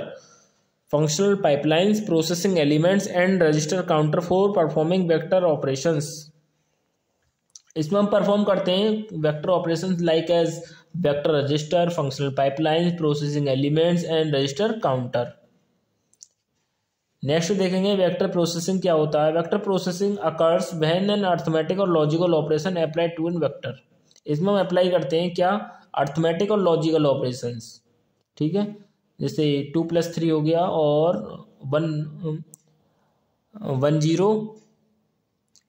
functional pipelines, processing elements and register counter for performing vector operations. इसमें हम परफॉर्म करते हैं vector operations like as vector register, functional pipelines, processing elements and register counter. Next देखेंगे vector processing क्या होता है। Vector processing occurs when an arithmetic और logical operation apply to an vector. इसमें हम अप्लाई करते हैं क्या, अर्थमेटिक और लॉजिकल ऑपरेशंस, ठीक है। जैसे 2+3 हो गया और 1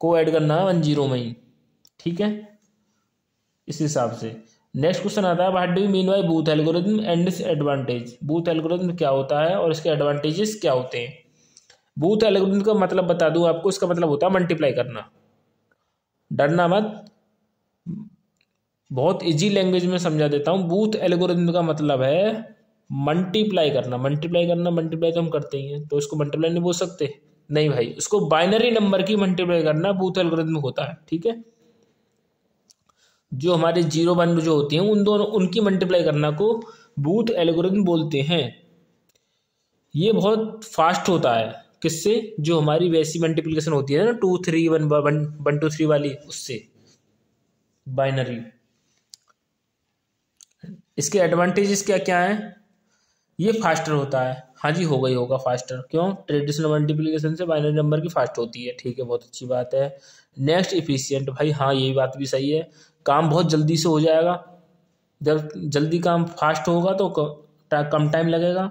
को ऐड करना है 10 में ही, ठीक है, इस हिसाब से। नेक्स्ट क्वेश्चन आता है what do you mean bye booth algorithm and it's advantage. Booth algorithm क्या होता है और इसके एडवांटेजेस क्या होते हैं। बूथ एल्गोरिथम का मतलब बता दूं आपको, इसका मतलब होता है मल्टीप्लाई करना। डरना मत, बहुत इजी लैंग्वेज में समझा देता हूँ। बूथ एल्गोरिथम का मतलब है मल्टीप्लाई करना। मल्टीप्लाई तो हम करते ही हैं, तो इसको मल्टीप्लाई नहीं बोल सकते, नहीं भाई, उसको बाइनरी नंबर की मल्टीप्लाई करना बूथ एल्गोरिथम होता है, ठीक है। जो हमारे 0 1 जो होती हैं उन दोनों उनकी मल्टीप्लाई करना को बूथ एल्गोरिथम बोलते हैं। ये बहुत फास्ट होता है, किससे, जो हमारी वैसी मल्टीप्लिकेशन होती है ना 2 3 1 1 2 3 वाली, उससे बाइनरी। इसके एडवांटेजेस क्या क्या हैं, ये फास्टर होता है। हाँ जी, हो गई होगा फास्टर, क्यों, ट्रेडिशनल मल्टीप्लिकेशन से बाइनरी नंबर की फास्ट होती है, ठीक है, बहुत अच्छी बात है। नेक्स्ट इफिशिएंट, भाई हाँ यही बात भी सही है, काम बहुत जल्दी से हो जाएगा। जब जल्दी काम फास्ट होगा तो कम टाइम लगेगा।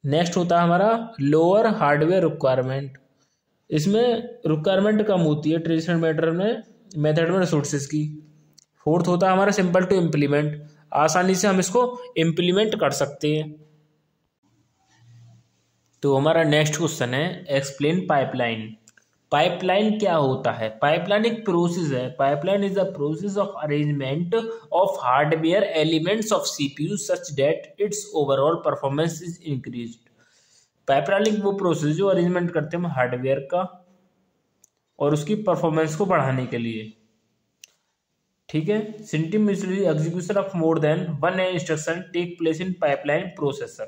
नेक्स्ट होता है हमारा लोअर हार्डवेयर रिक्वायरमेंट। इसमें रिक्वायरमेंट कम होती है ट्रेडिशनल मेथड में रिसोर्सेज की। फोर्थ होता है हमारा सिंपल टू इम्प्लीमेंट, आसानी से हम इसको इम्प्लीमेंट कर सकते हैं। तो हमारा नेक्स्ट क्वेश्चन है एक्सप्लेन पाइपलाइन। पाइपलाइन क्या होता है। पाइपलाइन एक प्रोसेस है। Pipeline is the process of arrangement of hardware elements of CPU such that it's overall performance is increased. Pipeline वो प्रोसेस जो अरेंजमेंट करते हैं हार्डवेयर का और उसकी परफॉर्मेंस को बढ़ाने के लिए, ठीक है। Simply execution of more than one instruction take place in pipeline processor.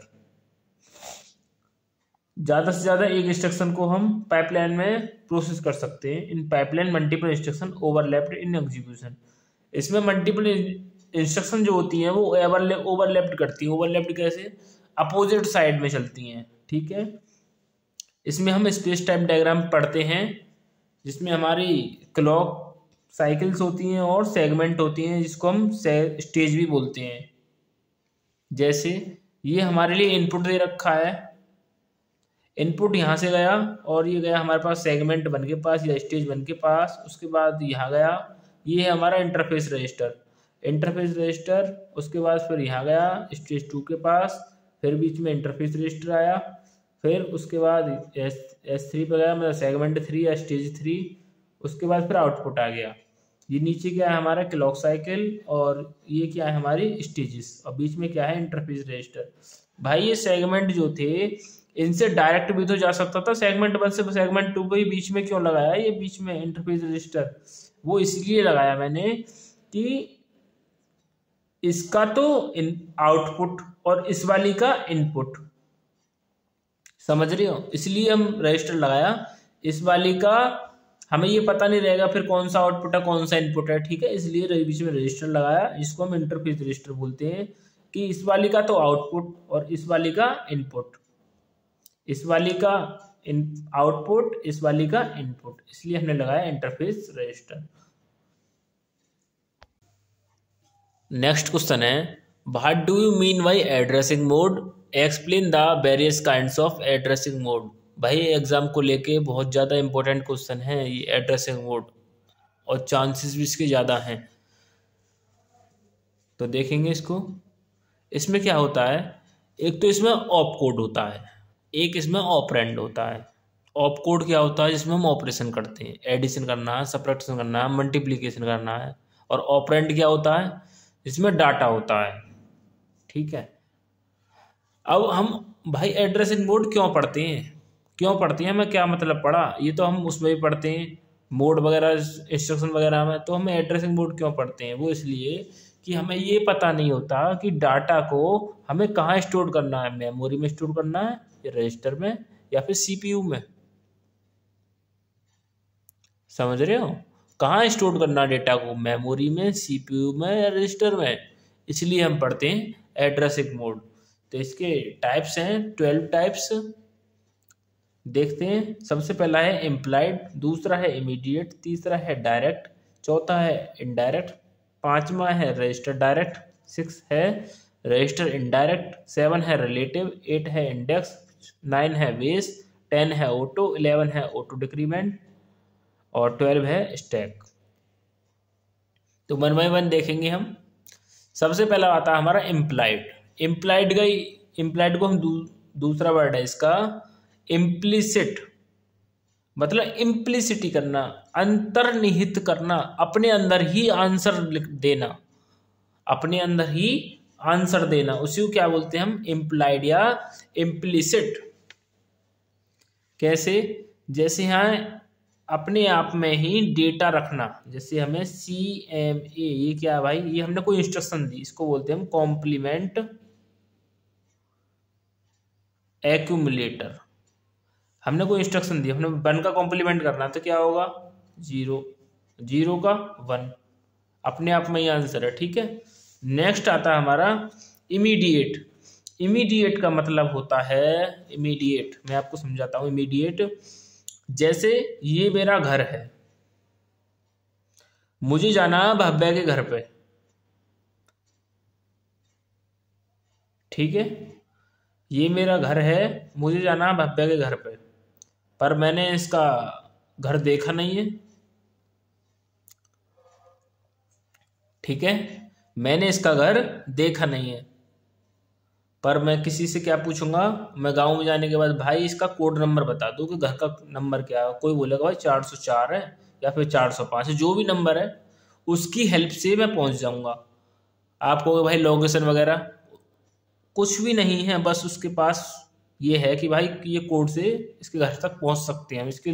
ज़्यादा से ज़्यादा एक इंस्ट्रक्शन को हम पाइपलाइन में प्रोसेस कर सकते हैं। In pipeline multiple instruction overlapped in execution. इसमें मल्टीपल इंस्ट्रक्शन जो होती हैं वो ओवरलैप्ड करती हैं। ओवरलैप्ड कैसे, अपोजिट साइड में चलती हैं, ठीक है। इसमें हम स्पेस टाइम डायग्राम पढ़ते हैं जिसमें हमारी क्लॉक साइकिल्स होती हैं और सेगमेंट होती हैं जिसको हम स्टेज भी बोलते हैं। जैसे ये हमारे लिए इनपुट दे रखा है, इनपुट यहाँ से गया और ये गया हमारे पास सेगमेंट बन के पास या स्टेज बन के पास, उसके बाद यहाँ गया, ये है हमारा इंटरफेस रजिस्टर। उसके बाद फिर यहाँ गया स्टेज 2 के पास, फिर बीच में इंटरफेस रजिस्टर आया, फिर उसके बाद S3 पे गया, मतलब सेगमेंट 3 या स्टेज 3। उसके बाद फिर आउटपुट आ गया। ये नीचे क्या है हमारा क्लॉक साइकिल और ये क्या है हमारी स्टेजेस, और बीच में क्या है इंटरफेस रजिस्टर। भाई ये सेगमेंट जो थे इनसे डायरेक्ट भी तो जा सकता था, सेगमेंट 1 से सेगमेंट 2 पे बीच में क्यों लगाया ये बीच में इंटरफेस रजिस्टर, वो इसलिए लगाया मैंने कि इसका तो आउटपुट और इस वाली का इनपुट, समझ रहे हो, इसलिए हम रजिस्टर लगाया। इस वाली का हमें ये पता नहीं रहेगा फिर कौन सा आउटपुट है कौन सा इनपुट है, ठीक है, इसलिए बीच में रजिस्टर लगाया जिसको हम इंटरफेस रजिस्टर बोलते हैं कि इस वाली का तो आउटपुट और इस वाली का इनपुट, इस वाली का आउटपुट इस वाली का इनपुट, इसलिए हमने लगाया इंटरफेस रजिस्टर। नेक्स्ट क्वेश्चन है what do you mean bye addressing mode, explain the various kinds of addressing mode. भाई एग्जाम को लेके बहुत ज़्यादा इंपॉर्टेंट क्वेश्चन है ये एड्रेसिंग मोड, और चांसेस भी इसके ज़्यादा हैं, तो देखेंगे इसको। इसमें क्या होता है, एक तो इसमें ऑप कोड होता है, एक इसमें ऑपरेंड होता है। ऑप कोड क्या होता है, जिसमें हम ऑपरेशन करते हैं, एडिशन करना है, सब्ट्रैक्शन करना है, मल्टीप्लिकेशन करना है। और ऑपरेंड क्या होता है, जिसमें डाटा होता है, ठीक है। अब हम भाई एड्रेसिंग मोड क्यों पढ़ते हैं, मैं क्या मतलब पढ़ा, ये तो हम उसमें भी पढ़ते हैं मोड वगैरह इंस्ट्रक्शन वगैरह में, तो हमें एड्रेसिंग मोड क्यों पढ़ते हैं, वो इसलिए कि हमें ये पता नहीं होता कि डाटा को हमें कहाँ स्टोर करना है, मेमोरी में स्टोर करना है या रजिस्टर में या फिर सीपीयू में, समझ रहे हो, कहाँ स्टोर करना है डेटा को, मेमोरी में, सीपीयू में या रजिस्टर में, इसलिए हम पढ़ते हैं एड्रेसिंग मोड। तो इसके टाइप्स हैं 12 टाइप्स। देखते हैं। सबसे पहला है इम्प्लाइड, दूसरा है इमीडिएट, तीसरा है डायरेक्ट, चौथा है इनडायरेक्ट, पांचवा है रजिस्टर डायरेक्ट, 6 है रजिस्टर इनडायरेक्ट, 7 है रिलेटिव, 8 है इंडेक्स, 9 है बेस, 10 है ऑटो, 11 है ऑटो डिक्रीमेंट और 12 है स्टैक। तो 1 बाय 1 देखेंगे हम। सबसे पहला आता है हमारा इम्प्लाइड। इम्प्लाइड को हम दूसरा वर्ड है इसका इम्प्लिसिट, मतलब इम्प्लिसिटी करना, अंतर्निहित करना, अपने अंदर ही आंसर लिख देना, अपने अंदर ही आंसर देना, उसी को क्या बोलते हैं हम, इम्प्लाइड या इम्प्लिसिट। कैसे? जैसे यहाँ अपने आप में ही डेटा रखना, जैसे हमें CMA, ये क्या है भाई, ये हमने कोई इंस्ट्रक्शन दी, इसको बोलते हैं हम कॉम्प्लीमेंट एक्यूमुलेटर। हमने कोई इंस्ट्रक्शन दी, हमने 1 का कॉम्प्लीमेंट करना, तो क्या होगा 0, 0 का 1, अपने आप में ही आंसर है। ठीक है। नेक्स्ट आता है हमारा इमीडिएट। इमीडिएट का मतलब होता है, इमीडिएट मैं आपको समझाता हूँ। इमीडिएट जैसे ये मेरा घर है, मुझे जाना है भव्या के घर पे, ठीक है, ये मेरा घर है, मुझे जाना है भव्या के घर पे, पर मैंने इसका घर देखा नहीं है, ठीक है, मैंने इसका घर देखा नहीं है, पर मैं किसी से क्या पूछूंगा, मैं गांव में जाने के बाद भाई इसका कोड नंबर बता दो कि घर का नंबर क्या है, कोई बोलेगा भाई 404 है या फिर 405 है, जो भी नंबर है उसकी हेल्प से मैं पहुंच जाऊंगा। आप कहोगे भाई लोकेशन वगैरह कुछ भी नहीं है, बस उसके पास ये है कि भाई ये कोड से इसके घर तक पहुंच सकते हैं, इसके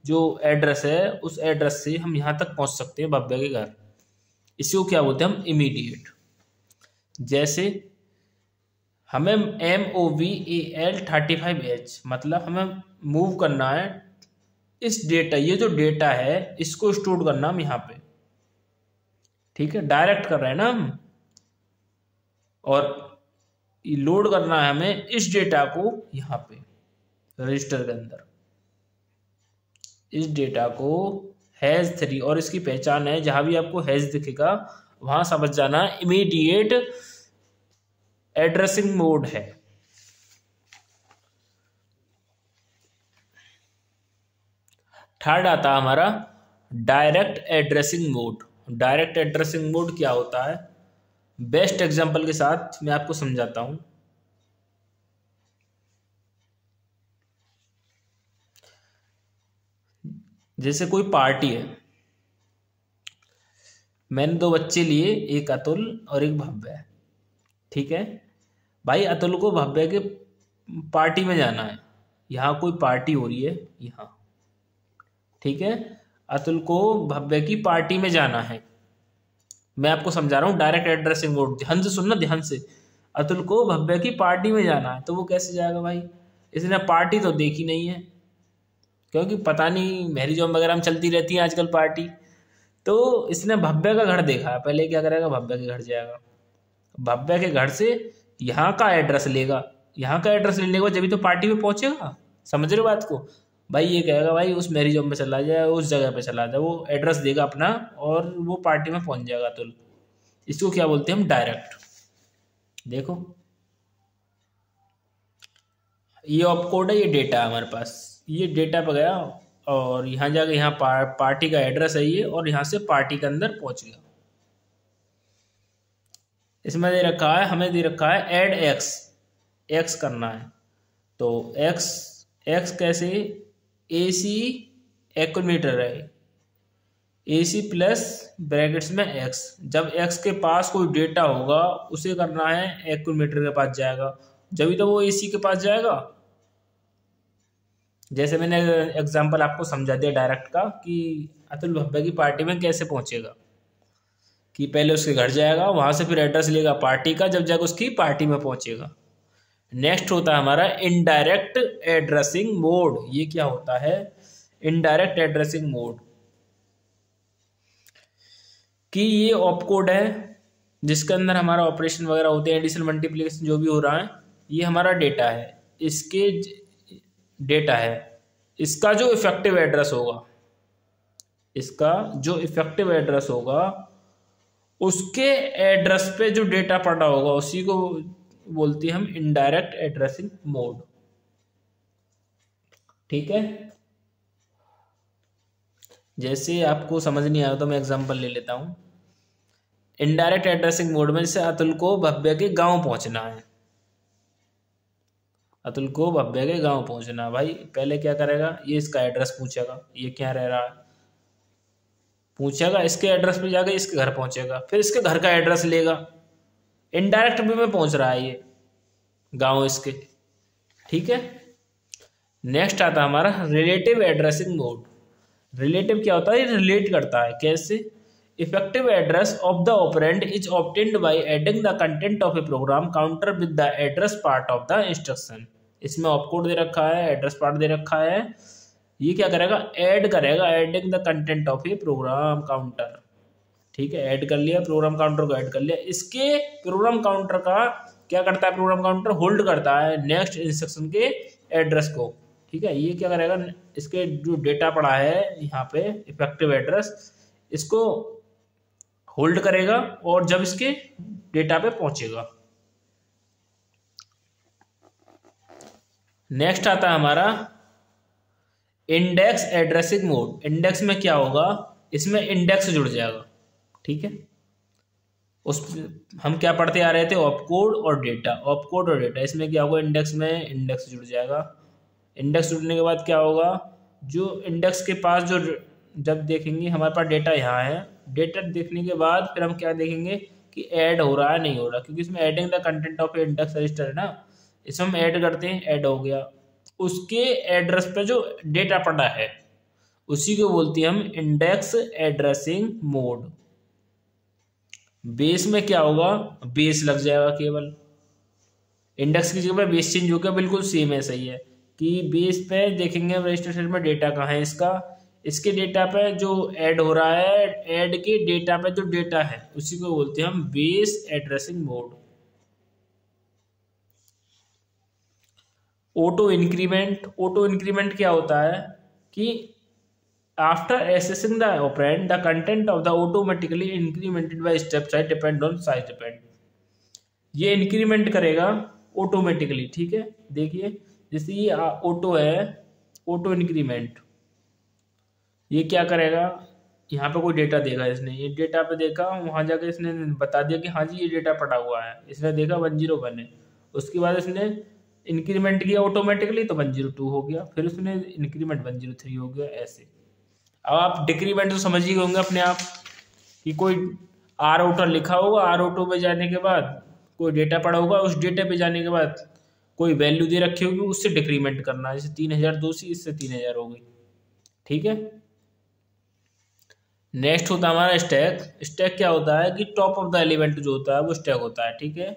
जो एड्रेस है उस एड्रेस से हम यहाँ तक पहुंच सकते हैं भव्या के घर। इसी को क्या बोलते हैं हम, इमीडिएट। जैसे हमें MOVAL35H, मतलब हमें मूव करना है इस डेटा, ये जो डेटा है इसको स्टोर करना हम यहाँ पे, ठीक है, डायरेक्ट कर रहे हैं ना हम, और लोड करना है हमें इस डेटा को यहाँ पे रजिस्टर के अंदर, इस डेटा को हैज 3, और इसकी पहचान है जहां भी आपको हैज दिखेगा वहां समझ जाना इमीडिएट एड्रेसिंग मोड है। थर्ड आता है हमारा direct addressing mode. Direct addressing mode क्या होता है, बेस्ट एग्जांपल के साथ मैं आपको समझाता हूं। जैसे कोई पार्टी है, मैंने 2 बच्चे लिए, एक अतुल और एक भव्य, ठीक है, भाई अतुल को भव्य के पार्टी में जाना है, यहाँ कोई पार्टी हो रही है यहाँ, ठीक है, अतुल को भव्य की पार्टी में जाना है। मैं आपको समझा रहा हूँ डायरेक्ट एड्रेसिंग मोड, ध्यान से सुनना, ध्यान से। अतुल को भव्य की पार्टी में जाना है, तो वो कैसे जाएगा भाई, इसने पार्टी तो देखी नहीं है, क्योंकि पता नहीं मैरिज होम वगैरह में चलती रहती है आजकल पार्टी, तो इसने भव्य का घर देखा है, पहले क्या करेगा, भव्य के घर जाएगा, भव्य के घर से यहाँ का एड्रेस लेगा, यहाँ का एड्रेस लेने के बाद जब तो पार्टी में पहुंचेगा। समझ रहे हो बात को? भाई ये कहेगा भाई उस मैरिज होम में चला जाए, उस जगह पे चला जाए, वो एड्रेस देगा अपना और वो पार्टी में पहुंच जाएगा। तो इसको क्या बोलते हैं हम, डायरेक्ट। देखो ये ऑपकोड है, ये डेटा है हमारे पास, ये डेटा पे गया और यहाँ जाके यहाँ पार्टी का एड्रेस है ये, और यहाँ से पार्टी के अंदर पहुंच गया। इसमें दे रखा है, हमें दे रखा है ऐड एक्स करना है, तो एक्स कैसे, AC एक्यूमुलेटर है, AC प्लस ब्रैकेट्स में एक्स, जब एक्स के पास कोई डेटा होगा उसे करना है एक्यूमुलेटर के पास जाएगा, जब तो वो AC के पास जाएगा। जैसे मैंने एग्जांपल आपको समझा दिया डायरेक्ट का कि अतुल भव्या की पार्टी में कैसे पहुंचेगा, कि पहले उसके घर जाएगा, वहां से फिर एड्रेस लेगा पार्टी का, जब जाकर उसकी पार्टी में पहुंचेगा। नेक्स्ट होता है हमारा इनडायरेक्ट एड्रेसिंग मोड। ये क्या होता है, इनडायरेक्ट एड्रेसिंग मोड, कि ये ऑपकोड है जिसके अंदर हमारा ऑपरेशन वगैरह होते हैं, एडिशन मल्टीप्लिकेशन जो भी हो रहा है, ये हमारा डेटा है, इसके डेटा है, इसका जो इफेक्टिव एड्रेस होगा, इसका जो इफेक्टिव एड्रेस होगा उसके एड्रेस पे जो डेटा पड़ा होगा उसी को बोलते हैं हम इनडायरेक्ट एड्रेसिंग मोड। ठीक है, जैसे आपको समझ नहीं आया तो मैं एग्जांपल ले लेता हूं। इनडायरेक्ट एड्रेसिंग मोड में जैसे अतुल को भव्य के गांव पहुंचना है, अतुल को भव्य के गांव पहुंचना है। भाई पहले क्या करेगा, ये इसका एड्रेस पूछेगा, ये क्या रह रहा है पूछेगा, इसके एड्रेस पे जाके इसके घर पहुंचेगा, फिर इसके घर का एड्रेस लेगा, इनडायरेक्ट वे में पहुंच रहा है ये गांव इसके। ठीक है, नेक्स्ट आता है हमारा रिलेटिव एड्रेसिंग मोड। रिलेटिव क्या होता है, ये रिलेट करता है। कैसे, effective address of the operand is obtained by adding the content of A program counter with the address part of the instruction. इसमें ऑपकोड दे रखा है, एड्रेस पार्ट दे रखा है, ये क्या करेगा, ऐड करेगा, adding the content of A program counter. ठीक है, ऐड कर लिया, प्रोग्राम काउंटर को ऐड कर लिया। इसके प्रोग्राम काउंटर का क्या करता है, प्रोग्राम काउंटर होल्ड करता है नेक्स्ट इंस्ट्रक्शन के एड्रेस को। ठीक है, ये क्या करेगा, इसके जो डेटा पड़ा है यहाँ पे इफेक्टिव एड्रेस, इसको होल्ड करेगा और जब इसके डेटा पे पहुंचेगा। नेक्स्ट आता है हमारा इंडेक्स एड्रेसिंग मोड। इंडेक्स में क्या होगा, इसमें इंडेक्स जुड़ जाएगा। ठीक है, उस हम क्या पढ़ते आ रहे थे, ऑपकोड और डेटा, ऑपकोड और डेटा, इसमें क्या होगा, इंडेक्स में इंडेक्स जुड़ जाएगा। इंडेक्स जुड़ने के बाद क्या होगा, जो इंडेक्स के पास जो जब देखेंगे हमारे पास डेटा यहाँ है, डेटा देखने के बाद फिर हम क्या देखेंगे कि ऐड हो रहा है नहीं हो रहा, क्योंकि इसमें adding the content of index register है ना, इसमें हम ऐड करते हैं, ऐड हो गया। उसके एड्रेस पे जो डेटा पड़ा है उसी को बोलते हैं हम इंडेक्स एड्रेसिंग मोड। बेस में क्या होगा, बेस लग जाएगा, केवल इंडेक्स की जगह पे बेस चेंज हो गया, बिल्कुल सेम है, सही है कि बेस पे देखेंगे रजिस्टर में डेटा कहाँ है इसका, इसके डेटा पे जो ऐड हो रहा है, ऐड के डेटा पे जो डेटा है उसी को बोलते हैं हम base addressing mode. Auto increment, auto increment क्या होता है कि after assessing the operand the content of the automatically incremented by step size depend on size depend. ये इंक्रीमेंट करेगा ऑटोमेटिकली। ठीक है, देखिए जैसे ये ऑटो है, ऑटो इंक्रीमेंट, ये क्या करेगा, यहाँ पे कोई डेटा देगा, इसने ये डेटा पे देखा, वहां जाके इसने बता दिया कि हाँ जी ये डेटा पड़ा हुआ है, इसने देखा 101 है, उसके बाद इसने इंक्रीमेंट किया ऑटोमेटिकली तो 102 हो गया, फिर उसने इंक्रीमेंट 103 हो गया, ऐसे। अब आप डिक्रीमेंट तो समझ ही होंगे अपने आप कि कोई आर ऑटो लिखा होगा, आर ऑटो पे जाने के बाद कोई डेटा पड़ा होगा, उस डेटा पे जाने के बाद कोई वैल्यू दे रखी होगी, उससे डिक्रीमेंट करना, जैसे 3002 सी इससे 3000 हो गई। ठीक है, नेक्स्ट होता है हमारा स्टैक। स्टैक क्या होता है कि टॉप ऑफ द एलिमेंट जो होता है वो स्टैक होता है। ठीक है,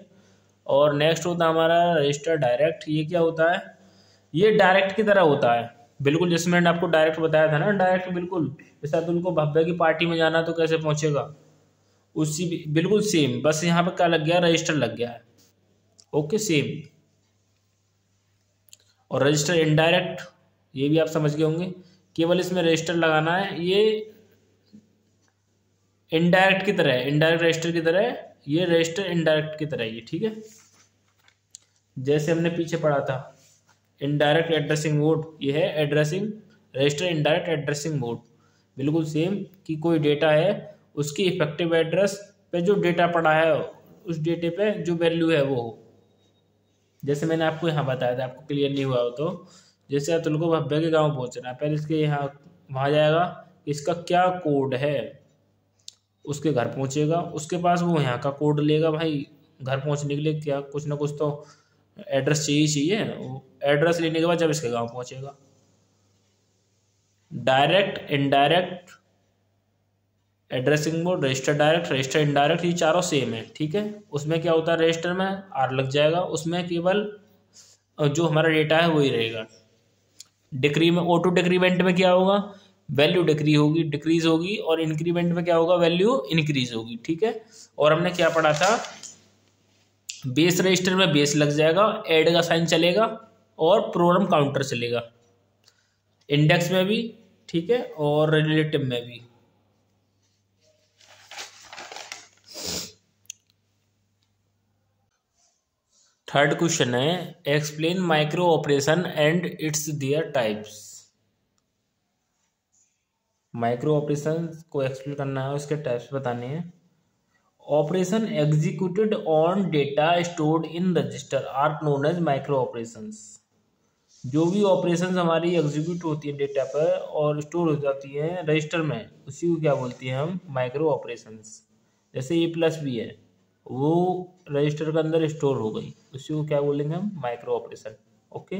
और नेक्स्ट होता है हमारा रजिस्टर डायरेक्ट। ये क्या होता है, ये डायरेक्ट की तरह होता है, बिल्कुल जैसे मैंने आपको डायरेक्ट बताया था ना, डायरेक्ट बिल्कुल जैसे उनको भव्य की पार्टी में जाना तो कैसे पहुंचेगा, उसी बिल्कुल सेम, बस यहाँ पे क्या लग गया, रजिस्टर लग गया है। Okay, same. और रजिस्टर इनडायरेक्ट, ये भी आप समझ गए होंगे, केवल इसमें रजिस्टर लगाना है, ये इनडायरेक्ट की तरह है, इनडायरेक्ट रजिस्टर की तरह है, ये रजिस्टर इनडायरेक्ट की तरह है ये। ठीक है, जैसे हमने पीछे पढ़ा था इनडायरेक्ट एड्रेसिंग मोड, ये है addressing register indirect addressing mode, बिल्कुल सेम कि कोई डेटा है उसकी इफेक्टिव एड्रेस पे जो डेटा पड़ा है उस डेटे पे जो वैल्यू है वो हो। जैसे मैंने आपको यहाँ बताया था, आपको क्लियर नहीं हुआ हो तो, जैसे अतुल को भव्य के गाँव पहुँचना है, पहले इसके यहाँ वहाँ जाएगा, इसका क्या कोड है, उसके घर पहुँचेगा, उसके पास वो यहाँ का कोड लेगा। भाई घर पहुँचने के लिए क्या कुछ ना कुछ तो एड्रेस चाहिए, एड्रेस लेने के बाद जब इसके गांव पहुंचेगा। Direct indirect addressing mode, register direct, register indirect, ये चारों सेम है। ठीक है, उसमें क्या होता है, रजिस्टर में आर लग जाएगा, उसमें केवल जो हमारा डेटा है वही रहेगा। डिक्रीमेंट, ऑटो डिक्रीमेंट में क्या होगा, वैल्यू डिक्रीज होगी, और इंक्रीमेंट में क्या होगा, वैल्यू इंक्रीज होगी। ठीक है, और हमने क्या पढ़ा था, बेस रजिस्टर में बेस लग जाएगा, ऐड का साइन चलेगा और प्रोग्राम काउंटर चलेगा। इंडेक्स में भी, ठीक है, और रिलेटिव में भी। थर्ड क्वेश्चन है, explain micro operation and its their types. Micro operation को एक्सप्लेन करना है, उसके टाइप्स बताने हैं। Operation executed on data stored in register are known as micro operations. जो भी ऑपरेशंस हमारी एग्जीक्यूट होती है डेटा पर और स्टोर हो जाती है रजिस्टर में, उसी को क्या बोलती हैं हम, माइक्रो ऑपरेशंस। जैसे A+B है, वो रजिस्टर के अंदर स्टोर हो गई, उसी को क्या बोलेंगे हम, माइक्रो ऑपरेशन। ओके।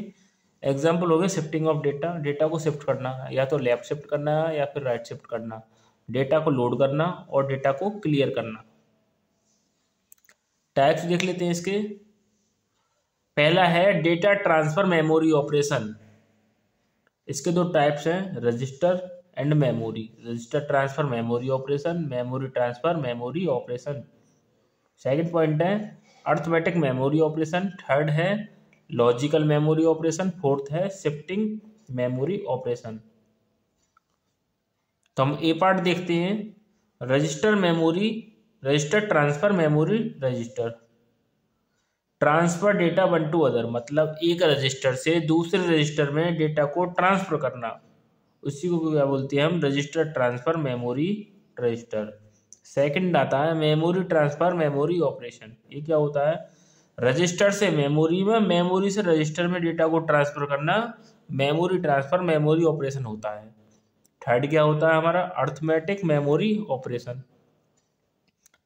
एग्जाम्पल हो गया शिफ्टिंग ऑफ डेटा, डेटा को शिफ्ट करना, या तो लेफ्ट शिफ्ट करना है या फिर राइट शिफ्ट करना, डेटा को लोड करना और डेटा को क्लियर करना। टाइप्स देख लेते हैं इसके। पहला है डेटा ट्रांसफर मेमोरी ऑपरेशन। इसके दो टाइप्स हैं, register and memory. Register transfer memory operation, memory transfer memory operation. Second point है अर्थमेटिक मेमोरी ऑपरेशन। थर्ड है लॉजिकल मेमोरी ऑपरेशन। फोर्थ है शिफ्टिंग मेमोरी ऑपरेशन। तो हम ए पार्ट देखते हैं। Register memory, register transfer memory register. Transfer data one two other, मतलब एक register से दूसरे रजिस्टर में डेटा को ट्रांसफर करना, उसी को क्या बोलते हैं हम, register transfer memory register. Second आता है मेमोरी ट्रांसफर मेमोरी ऑपरेशन। ये क्या होता है, रजिस्टर से मेमोरी में, मेमोरी से रजिस्टर में डेटा को ट्रांसफर करना, मेमोरी ट्रांसफर मेमोरी ऑपरेशन होता है। थर्ड क्या होता है हमारा, अर्थमेटिक मेमोरी ऑपरेशन।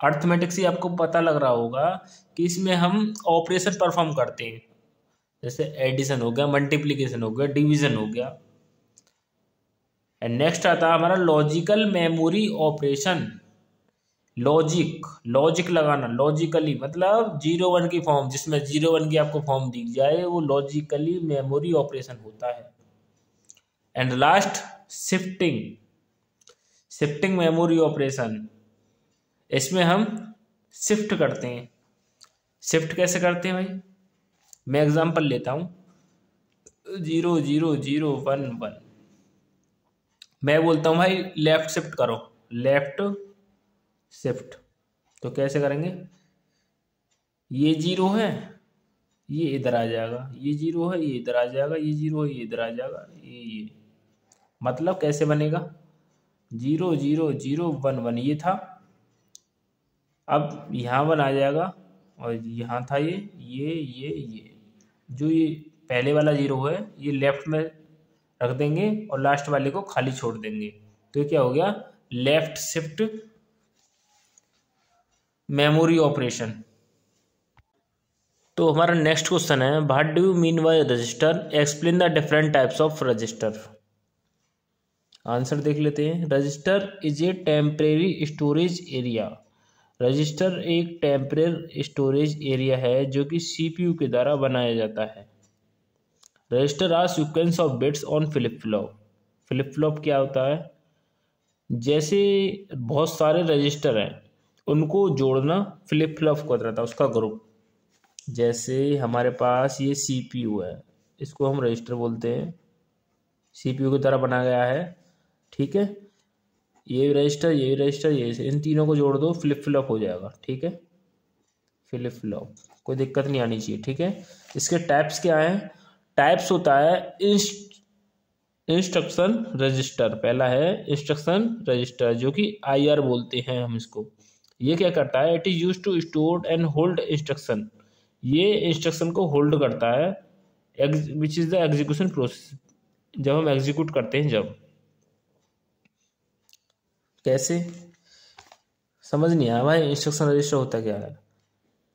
अर्थमेटिक से आपको पता लग रहा होगा कि इसमें हम ऑपरेशन परफॉर्म करते हैं, जैसे एडिशन हो गया, मल्टीप्लिकेशन हो गया, डिवीजन हो गया। एंड नेक्स्ट आता है हमारा लॉजिकल मेमोरी ऑपरेशन। लॉजिक लगाना, लॉजिकली मतलब 0 1 की फॉर्म, जिसमें 0 1 की आपको फॉर्म दी जाए, वो लॉजिकली मेमोरी ऑपरेशन होता है। And last shifting memory operation. इसमें हम शिफ्ट करते हैं। शिफ्ट कैसे करते हैं भाई, मैं एग्जांपल लेता हूँ, 0 0 0 1 1। मैं बोलता हूँ भाई लेफ्ट शिफ्ट करो, लेफ्ट शिफ्ट। तो कैसे करेंगे, ये 0 है, ये इधर आ जाएगा, ये 0 है, ये इधर आ जाएगा, ये 0 है, ये इधर आ जाएगा, ये मतलब कैसे बनेगा, 0 0 0 1 1 ये था, अब यहाँ 1 आ जाएगा, और यहाँ था ये जो ये पहले वाला 0 है ये लेफ्ट में रख देंगे और लास्ट वाले को खाली छोड़ देंगे। तो क्या हो गया, लेफ्ट शिफ्ट मेमोरी ऑपरेशन। तो हमारा नेक्स्ट क्वेश्चन है, what do you mean by register, explain the different types of register. Answer देख लेते हैं। Register is a temporary storage area. Register एक टेम्परेरी स्टोरेज एरिया है जो कि सीपीयू के द्वारा बनाया जाता है। Register are sequence of bits on flip flop. Flip flop क्या होता है, जैसे बहुत सारे रजिस्टर हैं उनको जोड़ना फ्लिप फ्लॉप को रहता है, उसका ग्रुप। जैसे हमारे पास ये सीपीयू है, इसको हम रजिस्टर बोलते हैं, सीपीयू की तरह बनाया गया है, ठीक है। ये रजिस्टर, ये रजिस्टर, ये, इन तीनों को जोड़ दो, फ्लिप फ्लॉप हो जाएगा, ठीक है, फ्लिप फ्लॉप, कोई दिक्कत नहीं आनी चाहिए, ठीक है। इसके टाइप्स क्या हैं, टाइप्स होता है इंस्ट्रक्शन रजिस्टर। पहला है इंस्ट्रक्शन रजिस्टर, जो कि IR बोलते हैं हम इसको। ये क्या करता है, it is use to store and hold instruction. ये इंस्ट्रक्शन को होल्ड करता है, which is the execution process, जब हम एग्जीक्यूट करते हैं जब। कैसे, समझ नहीं आया भाई, इंस्ट्रक्शन रजिस्टर होता क्या है।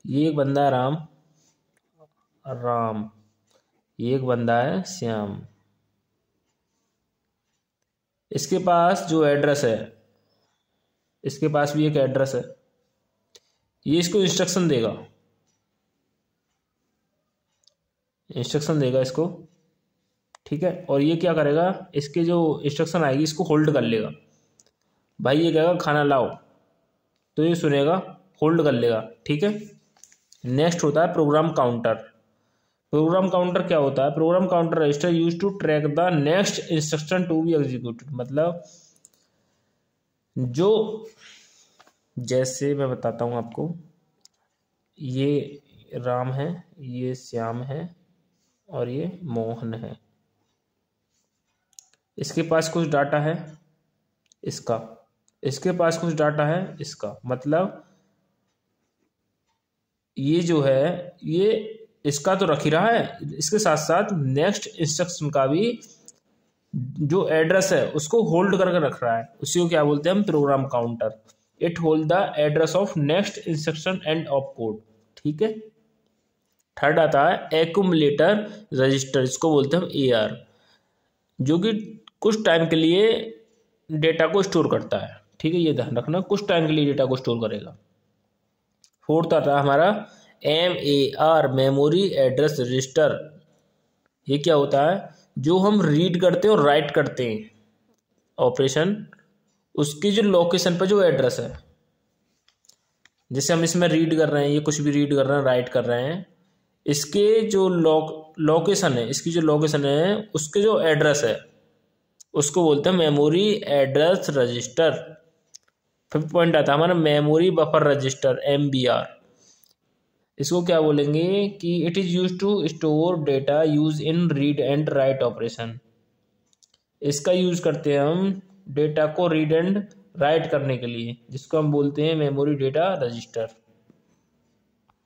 ये एक बंदा है राम, ये एक बंदा है श्याम। इसके पास जो एड्रेस है, इसके पास भी एक एड्रेस है, ये इसको इंस्ट्रक्शन देगा, इसको, ठीक है। और ये क्या करेगा, इसके जो इंस्ट्रक्शन आएगी इसको होल्ड कर लेगा। भाई ये कहेगा खाना लाओ, तो ये सुनेगा, होल्ड कर लेगा, ठीक है। नेक्स्ट होता है प्रोग्राम काउंटर। प्रोग्राम काउंटर क्या होता है? Program counter register use to track the next instruction to be executed. मतलब जो, जैसे मैं बताता हूँ आपको, ये राम है, ये श्याम है और ये मोहन है। इसके पास कुछ डाटा है, इसका, इसके पास कुछ डाटा है, इसका। मतलब ये जो है ये इसका तो रख ही रहा है, इसके साथ साथ नेक्स्ट इंस्ट्रक्शन का भी जो एड्रेस है उसको होल्ड करके रख रहा है। उसी को क्या बोलते हैं हम? Program counter. It hold the address of next instruction end of code. ठीक है। थर्ड आता है एक्यूमुलेटर रजिस्टर, इसको बोलते हैं हम AR, जो कि कुछ टाइम के लिए डेटा को स्टोर करता है। ठीक है, ये ध्यान रखना, कुछ टाइम के लिए डेटा को स्टोर करेगा। फोर्थ आता है हमारा MAR मेमोरी एड्रेस रजिस्टर। ये क्या होता है? जो हम रीड करते हैं और राइट करते हैं ऑपरेशन, उसकी जो लोकेशन पर जो एड्रेस है, जैसे हम इसमें रीड कर रहे हैं, ये कुछ भी रीड कर रहे हैं, राइट कर रहे हैं, इसके जो लोकेशन है, इसकी जो लोकेशन है, उसके जो एड्रेस है उसको बोलते हैं memory address register. Fifth point आता है हमारा मेमोरी बफर रजिस्टर MBR। इसको क्या बोलेंगे कि it is use to store data use in read and write operation. इसका यूज करते हैं हम डेटा को रीड एंड राइट करने के लिए, जिसको हम बोलते हैं मेमोरी डेटा रजिस्टर।